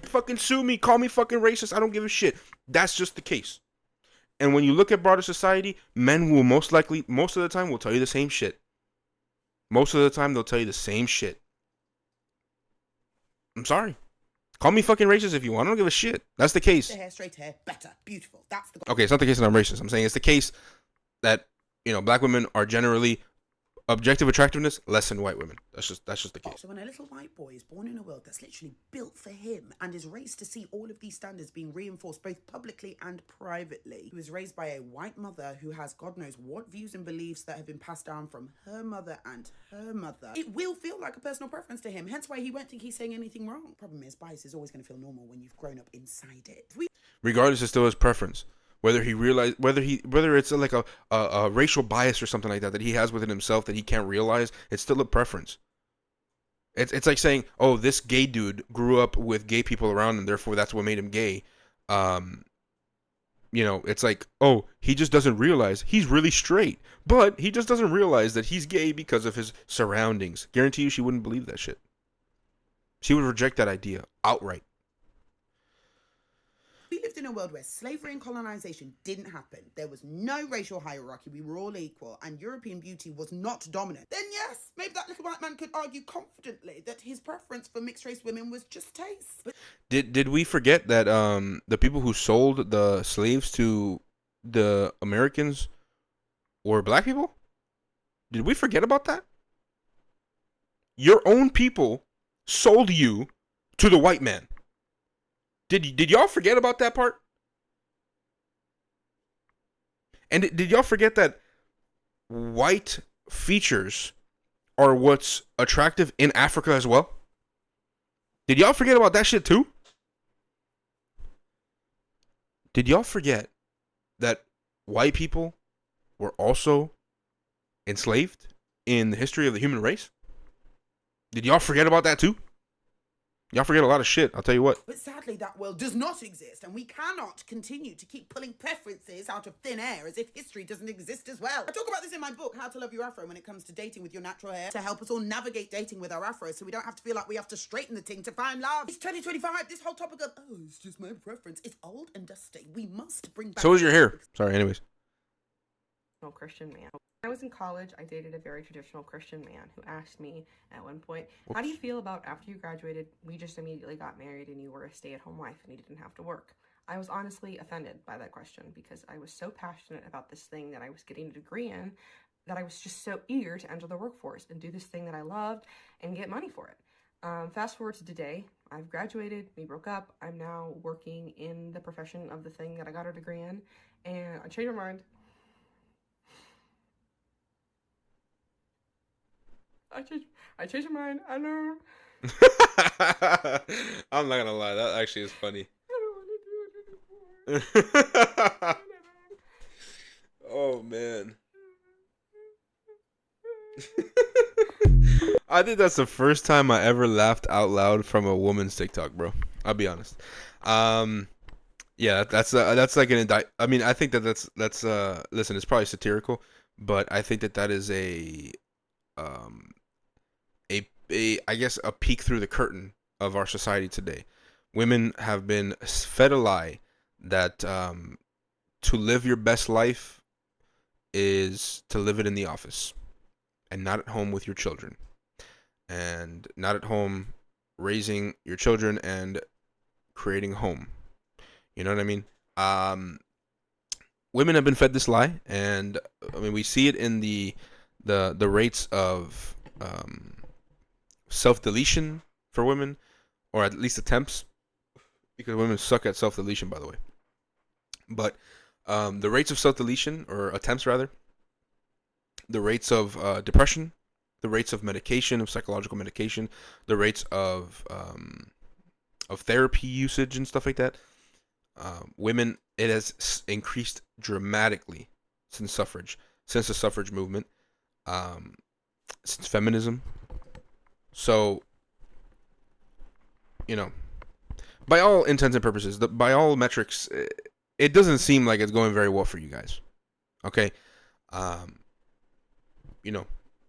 Fucking sue me. Call me fucking racist. I don't give a shit. That's just the case. And when you look at broader society, men will most of the time, will tell you the same shit. Most of the time, they'll tell you the same shit. I'm sorry. Call me fucking racist if you want. I don't give a shit. That's the case. Hair, straight hair, better, beautiful. That's the. Okay, it's not the case that I'm racist. I'm saying it's the case that, black women are generally objective attractiveness less than white women. That's just the case. So when a little white boy is born in a world that's literally built for him and is raised to see all of these standards being reinforced both publicly and privately, who is raised by a white mother who has God knows what views and beliefs that have been passed down from her mother and her mother, it will feel like a personal preference to him. Hence why he won't think he's saying anything wrong. Problem is, bias is always going to feel normal when you've grown up inside it. Regardless, it's still his preference. Whether it's like a racial bias or something like that he has within himself that he can't realize, it's still a preference. It's like saying, oh, this gay dude grew up with gay people around him, therefore that's what made him gay. It's like, oh, he just doesn't realize he's really straight, but he just doesn't realize that he's gay because of his surroundings. Guarantee you, she wouldn't believe that shit. She would reject that idea outright. We lived in a world where slavery and colonization didn't happen. There was no racial hierarchy. We were all equal, and European beauty was not dominant. Then yes, maybe that little white man could argue confidently that his preference for mixed race women was just taste. But did we forget that the people who sold the slaves to the Americans were black people? Did we forget about that? Your own people sold you to the white man. Did y'all forget about that part? And did y'all forget that white features are what's attractive in Africa as well? Did y'all forget about that shit too? Did y'all forget that white people were also enslaved in the history of the human race? Did y'all forget about that too? Y'all forget a lot of shit, I'll tell you what. But sadly, that world does not exist, and we cannot continue to keep pulling preferences out of thin air as if history doesn't exist as well. I talk about this in my book, How to Love Your Afro, when it comes to dating with your natural hair, to help us all navigate dating with our afro, so we don't have to feel like we have to straighten the thing to find love. It's 2025, this whole topic of, oh, it's just my preference, it's old and dusty. We must bring back... So is your hair. Sorry, anyways. Christian man. When I was in college, I dated a very traditional Christian man who asked me at one point, how do you feel about after you graduated, we just immediately got married and you were a stay-at-home wife and you didn't have to work? I was honestly offended by that question because I was so passionate about this thing that I was getting a degree in that I was just so eager to enter the workforce and do this thing that I loved and get money for it. Fast forward to today, I've graduated, we broke up, I'm now working in the profession of the thing that I got a degree in, and I changed my mind. I changed my mind. I know. I'm not gonna lie, that actually is funny. I don't want to do it anymore. Oh man. I think that's the first time I ever laughed out loud from a woman's TikTok, bro. I'll be honest. Yeah, that's like an I mean, I think that's listen, it's probably satirical, but I think that is a I guess a peek through the curtain of our society today. Women have been fed a lie that to live your best life is to live it in the office and not at home with your children, and not at home raising your children and creating a home. You know what I mean? Women have been fed this lie, and I mean, we see it in the rates of self-deletion for women, or at least attempts, because women suck at self-deletion, by the way. But the rates of self-deletion, or attempts rather, the rates of depression, the rates of medication, of psychological medication, the rates of therapy usage and stuff like that. Women, it has increased dramatically since the suffrage movement, since feminism. So, by all intents and purposes, by all metrics, it doesn't seem like it's going very well for you guys. Okay, I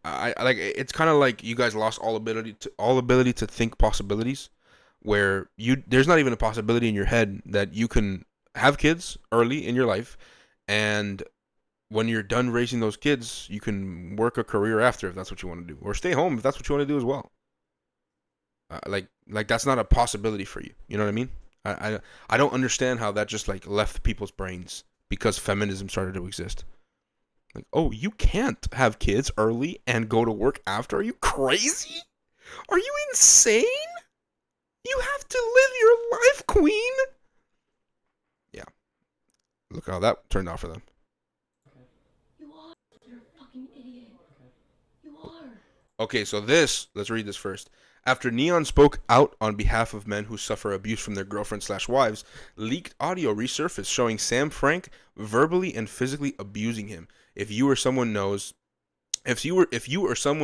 like, it's kind of like you guys lost all ability to think possibilities, where there's not even a possibility in your head that you can have kids early in your life, and when you're done raising those kids, you can work a career after, if that's what you want to do, or stay home if that's what you want to do as well. Like that's not a possibility for you. You know what I mean? I don't understand how that just like left people's brains because feminism started to exist. Like, oh, you can't have kids early and go to work after? Are you crazy? Are you insane? You have to live your life, queen. Yeah. Look how that turned out for them. You are. You're a fucking idiot. You are. Okay, so let's read this first. After Neon spoke out on behalf of men who suffer abuse from their girlfriends/wives, leaked audio resurfaced showing Sam Frank verbally and physically abusing him. If you or someone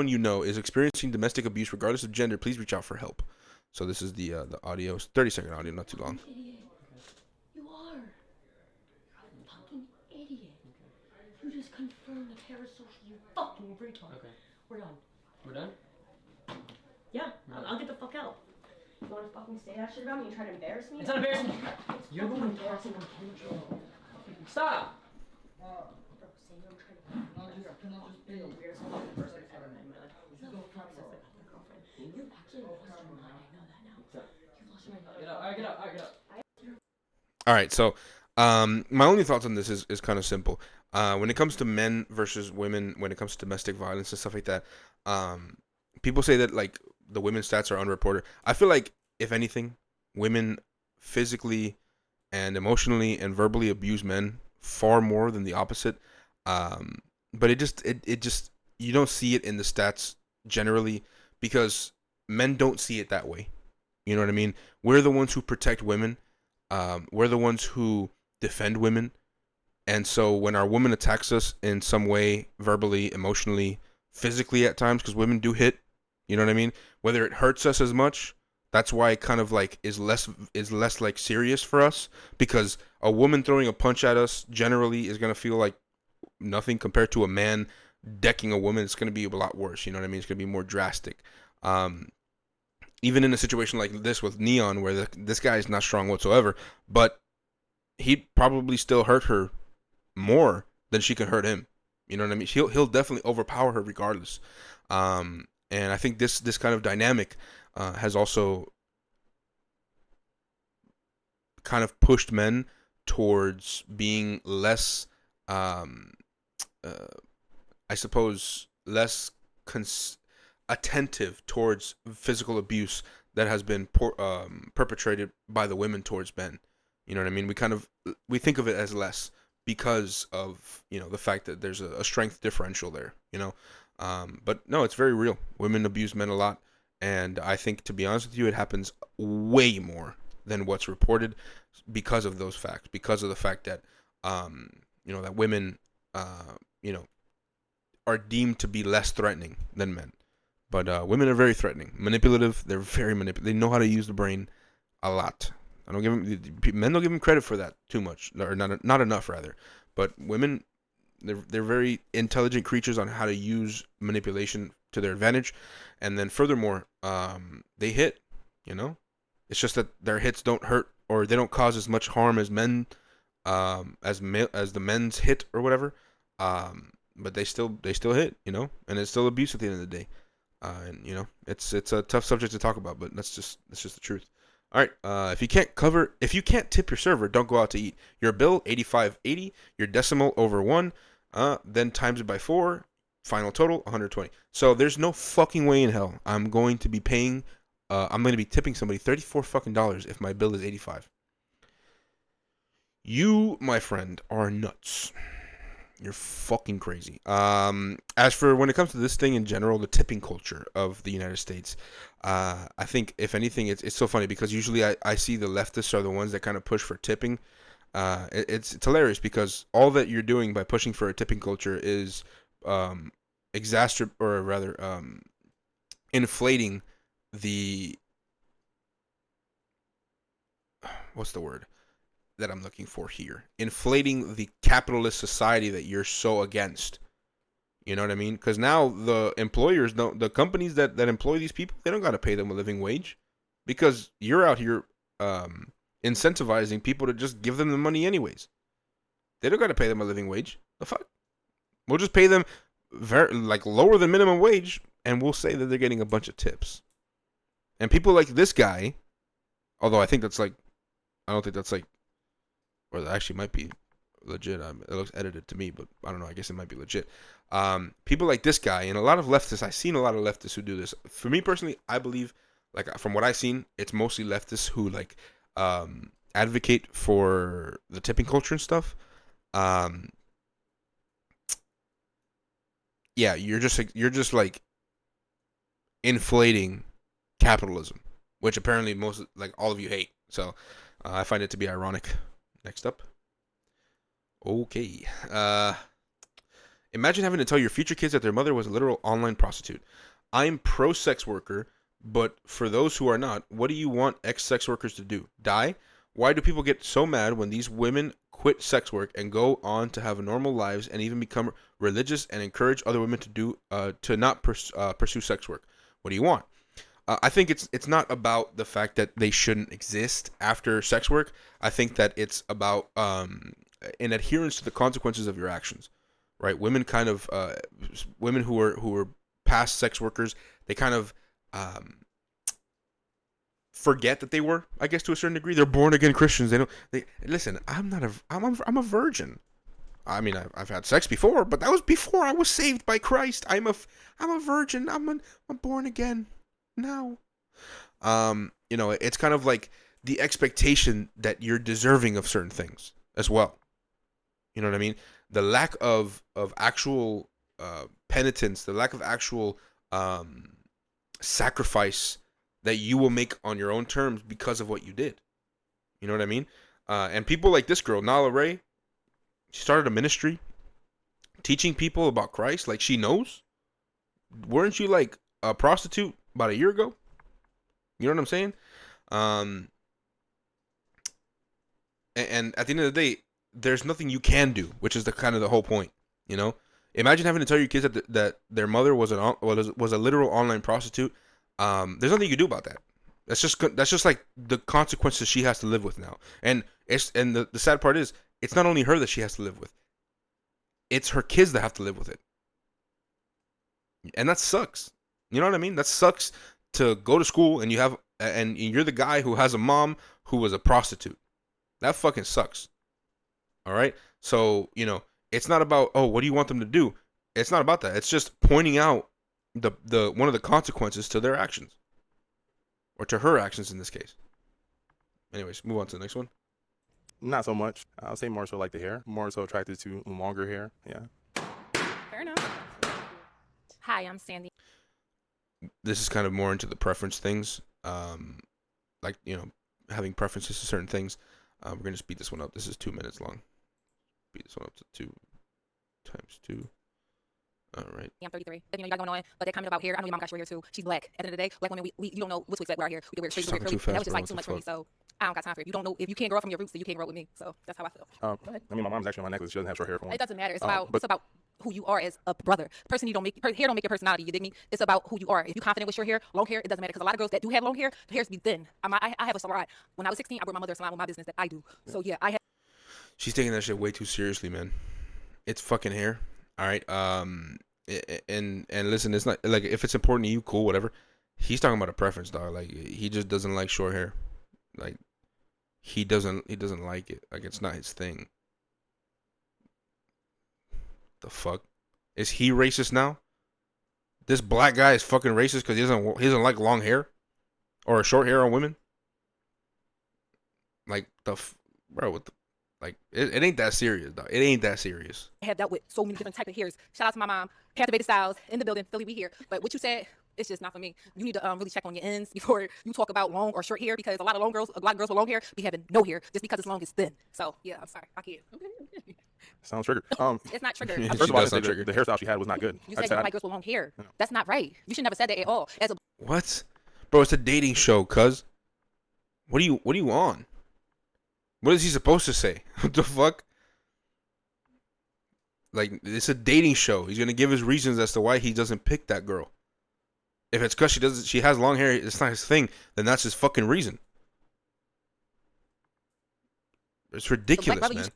you know is experiencing domestic abuse regardless of gender, please reach out for help. So this is the audio, 30-second audio, not too long. Idiot. You are. You're a fucking idiot. You just confirmed the parasocial, you fucking retard. Okay. We're done. We're done? Yeah, I'll get the fuck out. You wanna fucking say that shit about me and try to embarrass me? It's not embarrassing. You're the one embarrassing on camera. Stop! Bro, say you don't try to you're the weirdest fucking person I've ever met in my life. Who the fuck says that about their girlfriend? You've actually lost your mind, I know that now. You've lost your mind. Get out, alright, get out, get out. Alright, so my only thoughts on this is kind of simple. When it comes to men versus women, when it comes to domestic violence and stuff like that, people say that like the women's stats are unreported. I feel like, if anything, women physically and emotionally and verbally abuse men far more than the opposite. But it just you don't see it in the stats generally because men don't see it that way. You know what I mean? We're the ones who protect women. We're the ones who defend women. And so when our woman attacks us in some way, verbally, emotionally, physically at times, because women do hit, you know what I mean? Whether it hurts us as much, that's why it kind of like is less like serious for us, because a woman throwing a punch at us generally is going to feel like nothing compared to a man decking a woman. It's going to be a lot worse. You know what I mean? It's going to be more drastic. Even in a situation like this with Neon, where this guy is not strong whatsoever, but he'd probably still hurt her more than she can hurt him. You know what I mean? He'll definitely overpower her regardless. And I think this kind of dynamic has also kind of pushed men towards being less, I suppose, less attentive towards physical abuse that has been perpetrated by the women towards men. You know what I mean? We think of it as less because of, the fact that there's a strength differential there, but no, it's very real. Women abuse men a lot, and I think, to be honest with you, it happens way more than what's reported because of those facts, because of the fact that that women are deemed to be less threatening than men. But women are very threatening, manipulative. They're very manipulative. They know how to use the brain a lot. Men don't give them credit for that too much, or not enough rather. But women, they're very intelligent creatures on how to use manipulation to their advantage. And then furthermore, they hit. It's just that their hits don't hurt, or they don't cause as much harm as men, as the men's hit or whatever. But they still hit, and it's still abuse at the end of the day. And it's a tough subject to talk about, but that's just the truth. All right. If you can't tip your server, don't go out to eat. Your bill $85.80. Your decimal over 1. Then times it by 4. Final total $120. So there's no fucking way in hell I'm going to be paying. I'm going to be tipping somebody $34 fucking dollars if my bill is $85. You, my friend, are nuts. You're fucking crazy. As for when it comes to this thing in general, the tipping culture of the United States, I think if anything, it's so funny because usually I see the leftists are the ones that kind of push for tipping. It's hilarious because all that you're doing by pushing for a tipping culture is inflating the what's the word that I'm looking for here? Inflating the capitalist society that you're so against. You know what I mean? Because now the employers don't, the companies that employ these people, they don't got to pay them a living wage because you're out here incentivizing people to just give them the money anyways. They don't got to pay them a living wage. The fuck? We'll just pay them lower than minimum wage, and we'll say that they're getting a bunch of tips. And people like this guy, although I don't think that's like, or that actually might be legit. It looks edited to me, but I don't know. I guess it might be legit. People like this guy and a lot of leftists. I've seen a lot of leftists who do this. For me personally, I believe, like from what I've seen, it's mostly leftists who advocate for the tipping culture and stuff. Yeah, you're just like inflating capitalism, which apparently all of you hate. So I find it to be ironic. Next up. Okay. Imagine having to tell your future kids that their mother was a literal online prostitute. I'm pro sex worker, but for those who are not, what do you want ex-sex workers to do? Die? Why do people get so mad when these women quit sex work and go on to have normal lives and even become religious and encourage other women to not pursue sex work? What do you want? I think it's not about the fact that they shouldn't exist after sex work. I think that it's about an adherence to the consequences of your actions, right? Women women who are past sex workers, they kind of forget that they were, I guess, to a certain degree. They're born again Christians. Listen. I'm a virgin. I mean, I've had sex before, but that was before I was saved by Christ. I'm a virgin. I'm born again now. It's kind of like the expectation that you're deserving of certain things as well. You know what I mean? The lack of actual penitence, the lack of actual sacrifice that you will make on your own terms because of what you did. You know what I mean? And people like this girl, Nala Ray, she started a ministry teaching people about Christ like she knows. Weren't you like a prostitute about a year ago? You know what I'm saying? And at the end of the day, there's nothing you can do, which is the whole point. You know, imagine having to tell your kids that their mother was a literal online prostitute. There's nothing you can do about that. That's just like the consequences she has to live with now. And the sad part is, it's not only her that she has to live with. It's her kids that have to live with it. And that sucks. You know what I mean? That sucks to go to school and you're the guy who has a mom who was a prostitute. That fucking sucks. All right? So, it's not about, oh, what do you want them to do? It's not about that. It's just pointing out the one of the consequences to their actions. Or to her actions in this case. Anyways, move on to the next one. Not so much. I'll say more so like the hair. More so attracted to longer hair. Yeah. Fair enough. Hi, I'm Sandy. This is kind of more into the preference things. Having preferences to certain things. We're going to speed this one up. This is 2 minutes long. Speed this one up to 2 times 2. All right. I'm 33. You got going on, but that comment about hair, I know your mom got short hair too. She's black. At the end of the day, black women, you don't know what to expect with our hair. We can wear straight, we can wear curly. That was just like too much for me, so I don't got time for it. You don't know, if you can't grow up from your roots, then you can't grow up with me. So that's how I feel. Go ahead. I mean, my mom's actually on my necklace. She doesn't have short hair. It doesn't matter. It's about who you are as a brother. Person, hair don't make your personality. You dig me? It's about who you are. If you're confident with short hair, long hair, it doesn't matter. Because a lot of girls that do have long hair, the hair's be thin. I have a salon. When I was 16, I brought my mother a salon with my business that I do. So yeah, I have. She's taking that shit way too seriously, man. It's fucking hair. All right. And listen, it's not like, if it's important to you, cool, whatever. He's talking about a preference, dog. Like, he just doesn't like short hair. Like, he doesn't like it. Like, it's not his thing. The fuck? Is he racist now? This black guy is fucking racist because he doesn't like long hair or short hair on women? Like, bro, what the Like it ain't that serious, dog. It ain't that serious. I have dealt with so many different types of hairs. Shout out to my mom. Captivated Styles in the building. Philly, we here. But what you said, it's just not for me. You need to really check on your ends before you talk about long or short hair, because a lot of girls with long hair be having no hair just because it's long, it's thin. So yeah, I'm sorry. I can't. Sounds triggered. It's not triggered. Yeah, I'm First of all, I does say sound the triggered. hairstyle she had was not good. You I said just you said don't like girls with long hair. That's not right. You should never said that at all. As a What? Bro, it's a dating show, cuz. What are you on? What is he supposed to say? What the fuck? Like, it's a dating show. He's gonna give his reasons as to why he doesn't pick that girl. If it's cause she has long hair, it's not his thing, then that's his fucking reason. It's ridiculous, brother, man.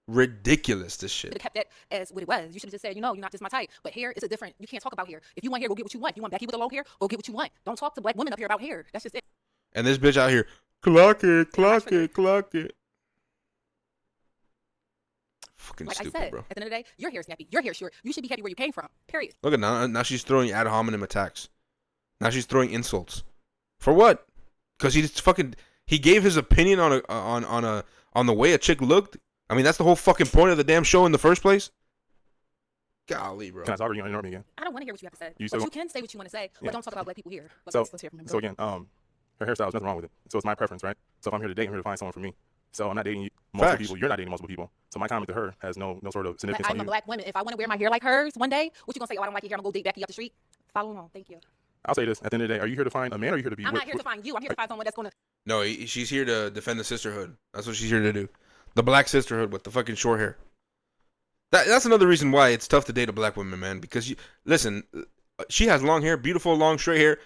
Ridiculous, this should shit. have kept that as what it was. You should have just said, you're not just my type. But hair is a different. You can't talk about hair. If you want hair, go get what you want. If you want Becky with the long hair, go get what you want. Don't talk to black women up here about hair. That's just it. And this bitch out here, clock it, clock it, clock it. Fucking Like stupid, I said, bro. at the end of the day, your hair's nappy. Your hair's short. You should be happy where you came from. Period. Look at now she's throwing ad hominem attacks. Now she's throwing insults. For what? Because he gave his opinion on the way a chick looked. I mean, that's the whole fucking point of the damn show in the first place. Golly, bro. Can I talk or you ignore me again? I don't want to hear what you have to say. You But still- you can say what you want to say, but Yeah. don't talk about black people here. But So, let's hear from him. so again, her hairstyle, there's nothing wrong with it. So it's my preference, right? So if I'm here to date, I'm here to find someone for me. So I'm not dating multiple Facts. people. You're not dating multiple people. So my comment to her has no sort of But significance I'm on a you. black woman. If I want to wear my hair like hers one day, what you gonna say? Oh, I don't like your hair. I'm gonna go date Becky up the street. Follow along. Thank you. I'll say this: at the end of the day, are you here to find a man, or are you here to be? I'm not here to find you. I'm here to find someone that's gonna. No, she's here to defend the sisterhood. That's what she's here to do. The black sisterhood with the fucking short hair. That's another reason why it's tough to date a black woman, man. Because listen, she has long hair, beautiful long straight hair.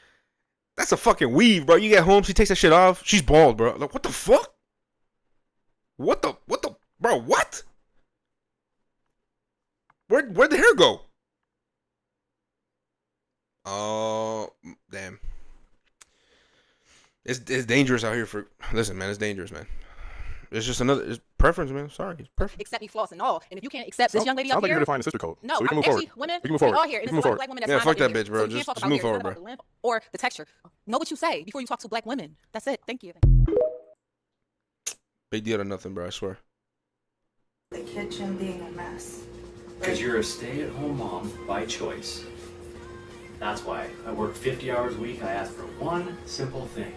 That's a fucking weave, bro. You get home, she takes that shit off. She's bald, bro. Like, what the fuck? What the bro? What? Where'd the hair go? Oh, damn. It's dangerous out here for. Listen, man, it's dangerous, man. It's just it's preference, man. Sorry, it's preference. Accept me floss and all. And if you can't accept this young lady up Sounds like here, you're here to find a sister code. no, So we can move actually, forward. women, We can move we forward. all here. And We can it's move a black forward. woman that's Yeah, fine fuck up that in here. bitch, bro. So you can't Just talk about move hair. It's forward, not about the length or the texture. Know what you say before you talk to black women. That's it. Thank you. Big deal to nothing, bro. I swear. The kitchen being a mess. Because you're a stay-at-home mom by choice. That's why I work 50 hours a week. I ask for one simple thing.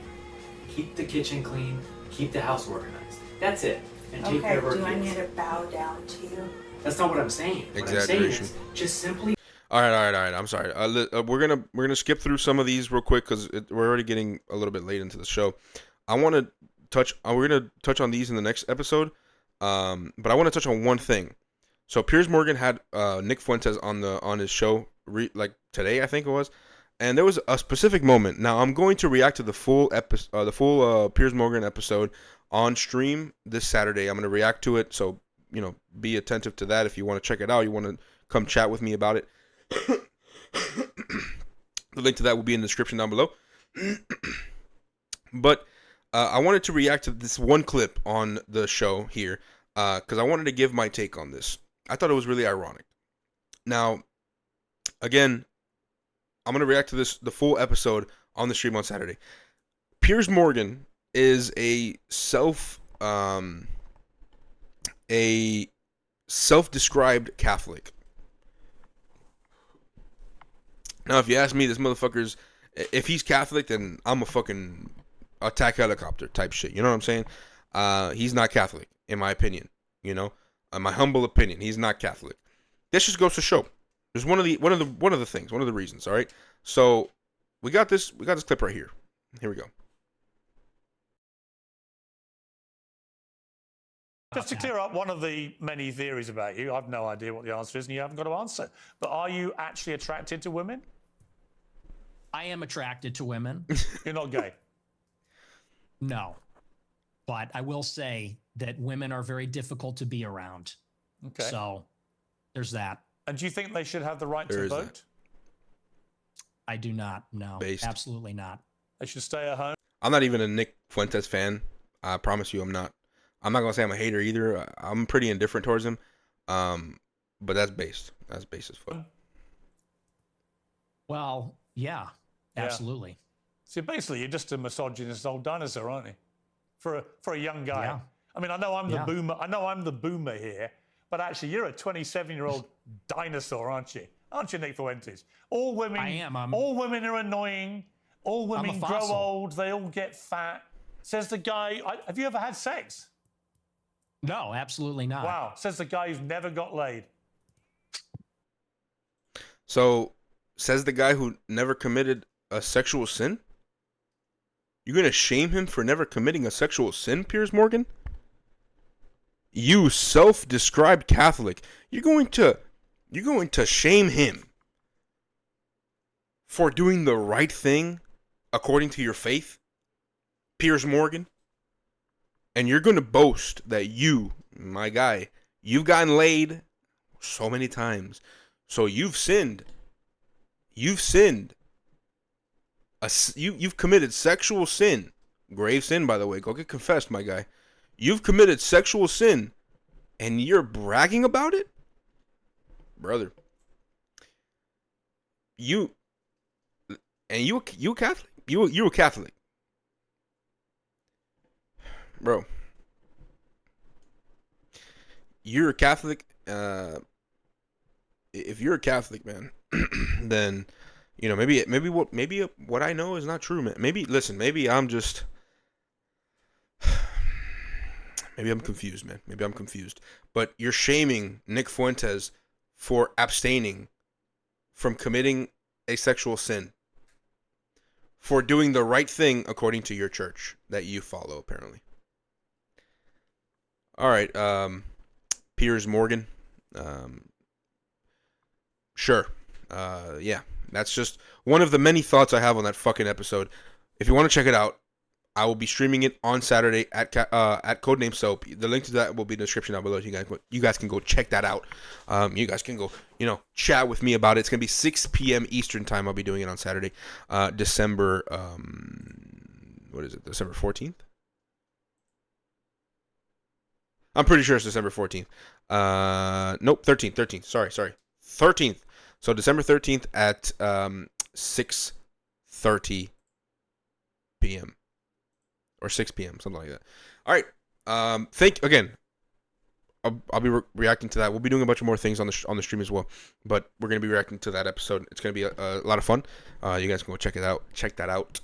Keep the kitchen clean, keep the house organized. That's it. And take Okay, care of our do I kids. need to bow down to you? That's not what I'm saying. What I'm saying is just simply All right. I'm sorry. We're gonna skip through some of these real quick because we're already getting a little bit late into the show. I want to touch. We're gonna touch on these in the next episode. But I want to touch on one thing. So Piers Morgan had Nick Fuentes on his show like today, I think it was, and there was a specific moment. Now I'm going to react to the full Piers Morgan episode on stream this Saturday. I'm going to react to it, so be attentive to that if you want to check it out. You want to come chat with me about it. The link to that will be in the description down below. But I wanted to react to this one clip on the show here because I wanted to give my take on this. I thought it was really ironic. Now, again, I'm going to react to the full episode on the stream on Saturday. Piers Morgan is a self-described Catholic. Now, if you ask me, this motherfucker's, if he's Catholic, then I'm a fucking attack helicopter type shit. You know what I'm saying? He's not Catholic, in my opinion. My humble opinion, he's not Catholic. This just goes to show. There's one of the reasons. All right. So we got this clip right here. Here we go. Just to clear up one of the many theories about you, I've no idea what the answer is and you haven't got to answer. But are you actually attracted to women? I am attracted to women. You're not gay? No. But I will say that women are very difficult to be around. Okay. So there's that. And do you think they should have the right There to is vote? that. I do not. No. Based. Absolutely not. They should stay at home? I'm not even a Nick Fuentes fan. I promise you I'm not. I'm not going to say I'm a hater either. I'm pretty indifferent towards him. But that's based. That's based as fuck. Well, yeah, absolutely. So basically, you're just a misogynist old dinosaur, aren't you? For a young guy. Yeah. I mean, I know I'm the Yeah. boomer. I know I'm the boomer here, but actually, you're a 27-year-old dinosaur, aren't you? Aren't you, Nick Fuentes? All women. I am. All women are annoying. All women grow fossil. old. They all get fat. Says the guy. Have you ever had sex? No, absolutely not. Wow. Says the guy who's never got laid. So, says the guy who never committed a sexual sin? You're going to shame him for never committing a sexual sin, Piers Morgan? You self-described Catholic. You're going to shame him for doing the right thing according to your faith, Piers Morgan? And you're going to boast that you, my guy, you've gotten laid so many times. So you've sinned. You've sinned. You've committed sexual sin. Grave sin, by the way. Go get confessed, my guy. You've committed sexual sin, and you're bragging about it? Brother. You Catholic? You a Catholic. Bro. You're a Catholic. If you're a Catholic, man, then maybe what I know is not true, man. Maybe I'm confused, man. Maybe I'm confused. But you're shaming Nick Fuentes for abstaining from committing a sexual sin, for doing the right thing according to your church that you follow, apparently. All right, Piers Morgan. Sure. Yeah, that's just one of the many thoughts I have on that fucking episode. If you want to check it out, I will be streaming it on Saturday at Codename Soap. The link to that will be in the description down below. You guys can go check that out. You guys can go, chat with me about it. It's gonna be 6 p.m. Eastern time. I'll be doing it on Saturday, December. What is it? December 14th. I'm pretty sure it's December 14th. Nope, 13th. 13th. Sorry. 13th. So December 13th at 6:30 p.m. or 6 p.m. something like that. All right. Again. I'll be reacting to that. We'll be doing a bunch of more things on the stream as well, but we're gonna be reacting to that episode. It's gonna be a lot of fun. You guys can go check it out. Check that out.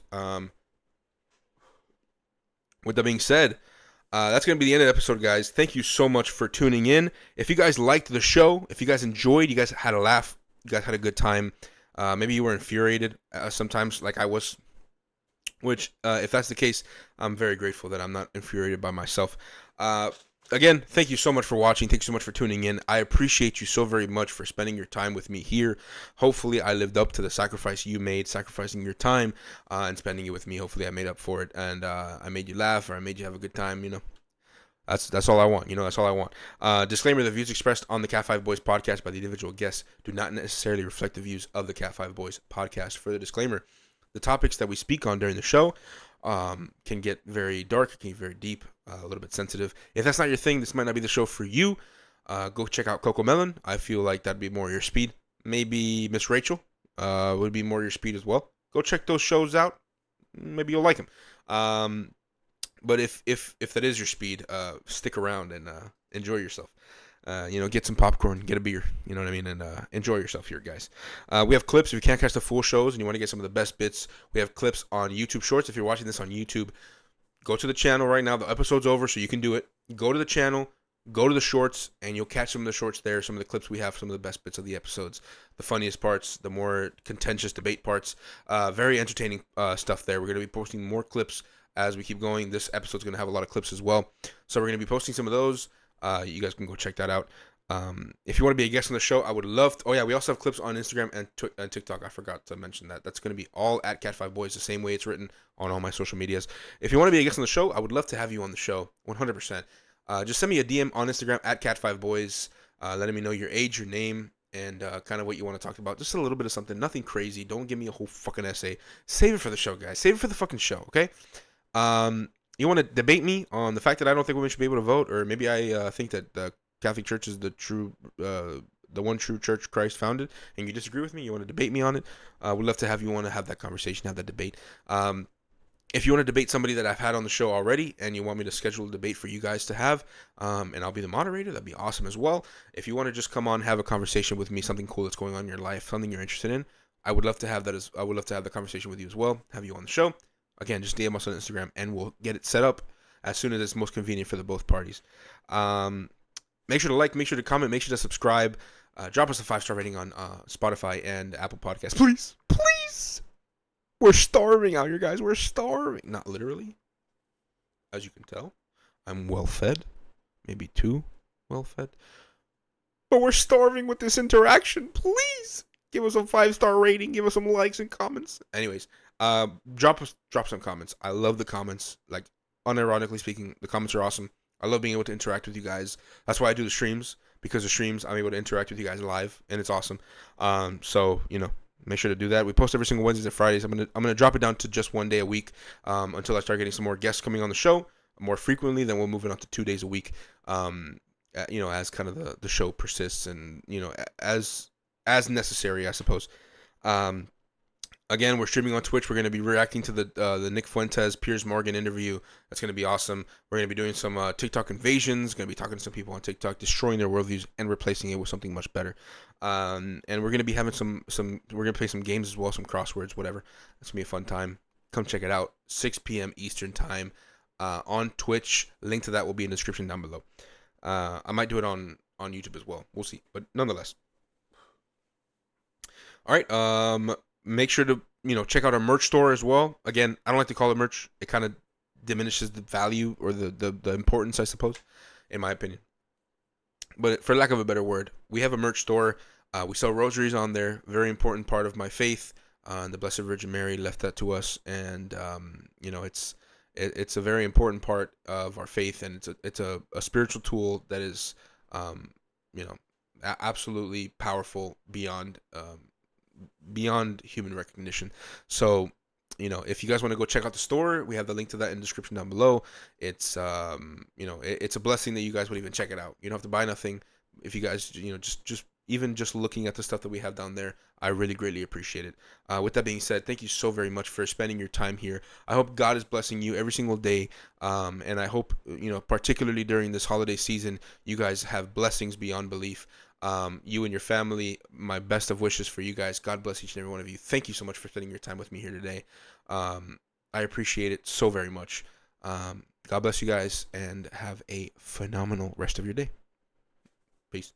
With that being said, that's going to be the end of the episode, guys. Thank you so much for tuning in. If you guys liked the show, if you guys enjoyed, you guys had a laugh, you guys had a good time, maybe you were infuriated sometimes like I was, which if that's the case, I'm very grateful that I'm not infuriated by myself. Again, thank you so much for watching. Thank you so much for tuning in. I appreciate you so very much for spending your time with me here. Hopefully, I lived up to the sacrifice you made, sacrificing your time and spending it with me. Hopefully, I made up for it, and I made you laugh or I made you have a good time. That's all I want. That's all I want. Disclaimer: the views expressed on the CatFiveBoys podcast by the individual guests do not necessarily reflect the views of the CatFiveBoys podcast. Further disclaimer: the topics that we speak on during the show can get very dark, can get very deep, a little bit sensitive. If that's not your thing, this might not be the show for you. Go check out Coco Melon. I feel like that'd be more your speed. Maybe Miss Rachel would be more your speed as well. Go check those shows out. Maybe you'll like them. But if that is your speed, stick around and enjoy yourself. Get some popcorn, get a beer, you know what I mean, and enjoy yourself here, guys. We have clips. If you can't catch the full shows and you want to get some of the best bits, we have clips on YouTube Shorts. If you're watching this on YouTube, go to the channel right now. The episode's over, so you can do it. Go to the channel, go to the shorts, and you'll catch some of the shorts there, some of the clips we have, some of the best bits of the episodes, the funniest parts, the more contentious debate parts. Very entertaining stuff there. We're going to be posting more clips as we keep going. This episode's going to have a lot of clips as well. So we're going to be posting some of those. You guys can go check that out. If you want to be a guest on the show, I would love to. Oh, yeah, we also have clips on Instagram and TikTok. I forgot to mention that. That's going to be all at CatFiveBoys, the same way it's written on all my social medias. If you want to be a guest on the show, I would love to have you on the show, 100%. Just send me a DM on Instagram at CatFiveBoys, letting me know your age, your name, and kind of what you want to talk about. Just a little bit of something. Nothing crazy. Don't give me a whole fucking essay. Save it for the show, guys. Save it for the fucking show, okay? You want to debate me on the fact that I don't think women should be able to vote, or maybe I think that the Catholic Church is the one true church Christ founded, and you disagree with me? You want to debate me on it? We'd love to have you want to have that conversation, have that debate. if you want to debate somebody that I've had on the show already and you want me to schedule a debate for you guys to have, and I'll be the moderator, that'd be awesome as well. If you want to just come on, have a conversation with me, something cool that's going on in your life, something you're interested in, I would love to have that. I would love to have the conversation with you as well, have you on the show. Again, just DM us on Instagram and we'll get it set up as soon as it's most convenient for the both parties. Make sure to like, make sure to comment, make sure to subscribe. Drop us a 5-star rating on Spotify and Apple Podcasts. Please, please. We're starving out here, guys. We're starving. Not literally. As you can tell, I'm well fed. Maybe too well fed. But we're starving with this interaction. Please give us a 5-star rating. Give us some likes and comments. Anyways, drop some comments. I love the comments. Like, unironically speaking, the comments are awesome. I love being able to interact with you guys. That's why I do the streams, because the streams I'm able to interact with you guys live, and it's awesome. So make sure to do that. We post every single Wednesdays and Fridays. I'm gonna drop it down to just 1 day a week until I start getting some more guests coming on the show more frequently. Then we'll move it on to 2 days a week. As kind of the show persists, and as necessary, I suppose. Again, we're streaming on Twitch. We're going to be reacting to the Nick Fuentes, Piers Morgan interview. That's going to be awesome. We're going to be doing some TikTok invasions. Going to be talking to some people on TikTok, destroying their worldviews and replacing it with something much better. And we're going to be having some. We're going to play some games as well, some crosswords, whatever. It's going to be a fun time. Come check it out. 6 p.m. Eastern time on Twitch. Link to that will be in the description down below. I might do it on YouTube as well. We'll see. But nonetheless. All right. Make sure to check out our merch store as well. Again, I don't like to call it merch. It kind of diminishes the value or the importance, I suppose, in my opinion. But for lack of a better word, we have a merch store. We sell rosaries on there. Very important part of my faith. The Blessed Virgin Mary left that to us, and it's a very important part of our faith, and it's a spiritual tool that is absolutely powerful beyond human recognition. So if you guys want to go check out the store, we have the link to that in the description down below. It's it's a blessing that you guys would even check it out. You don't have to buy nothing. If you guys just even just looking at the stuff that we have down there, I really greatly appreciate it. With that being said, thank you so very much for spending your time here. I hope God is blessing you every single day, and I hope particularly during this holiday season, you guys have blessings beyond belief. You and your family, my best of wishes for you guys. God bless each and every one of you. Thank you so much for spending your time with me here today. I appreciate it so very much. God bless you guys, and have a phenomenal rest of your day. Peace.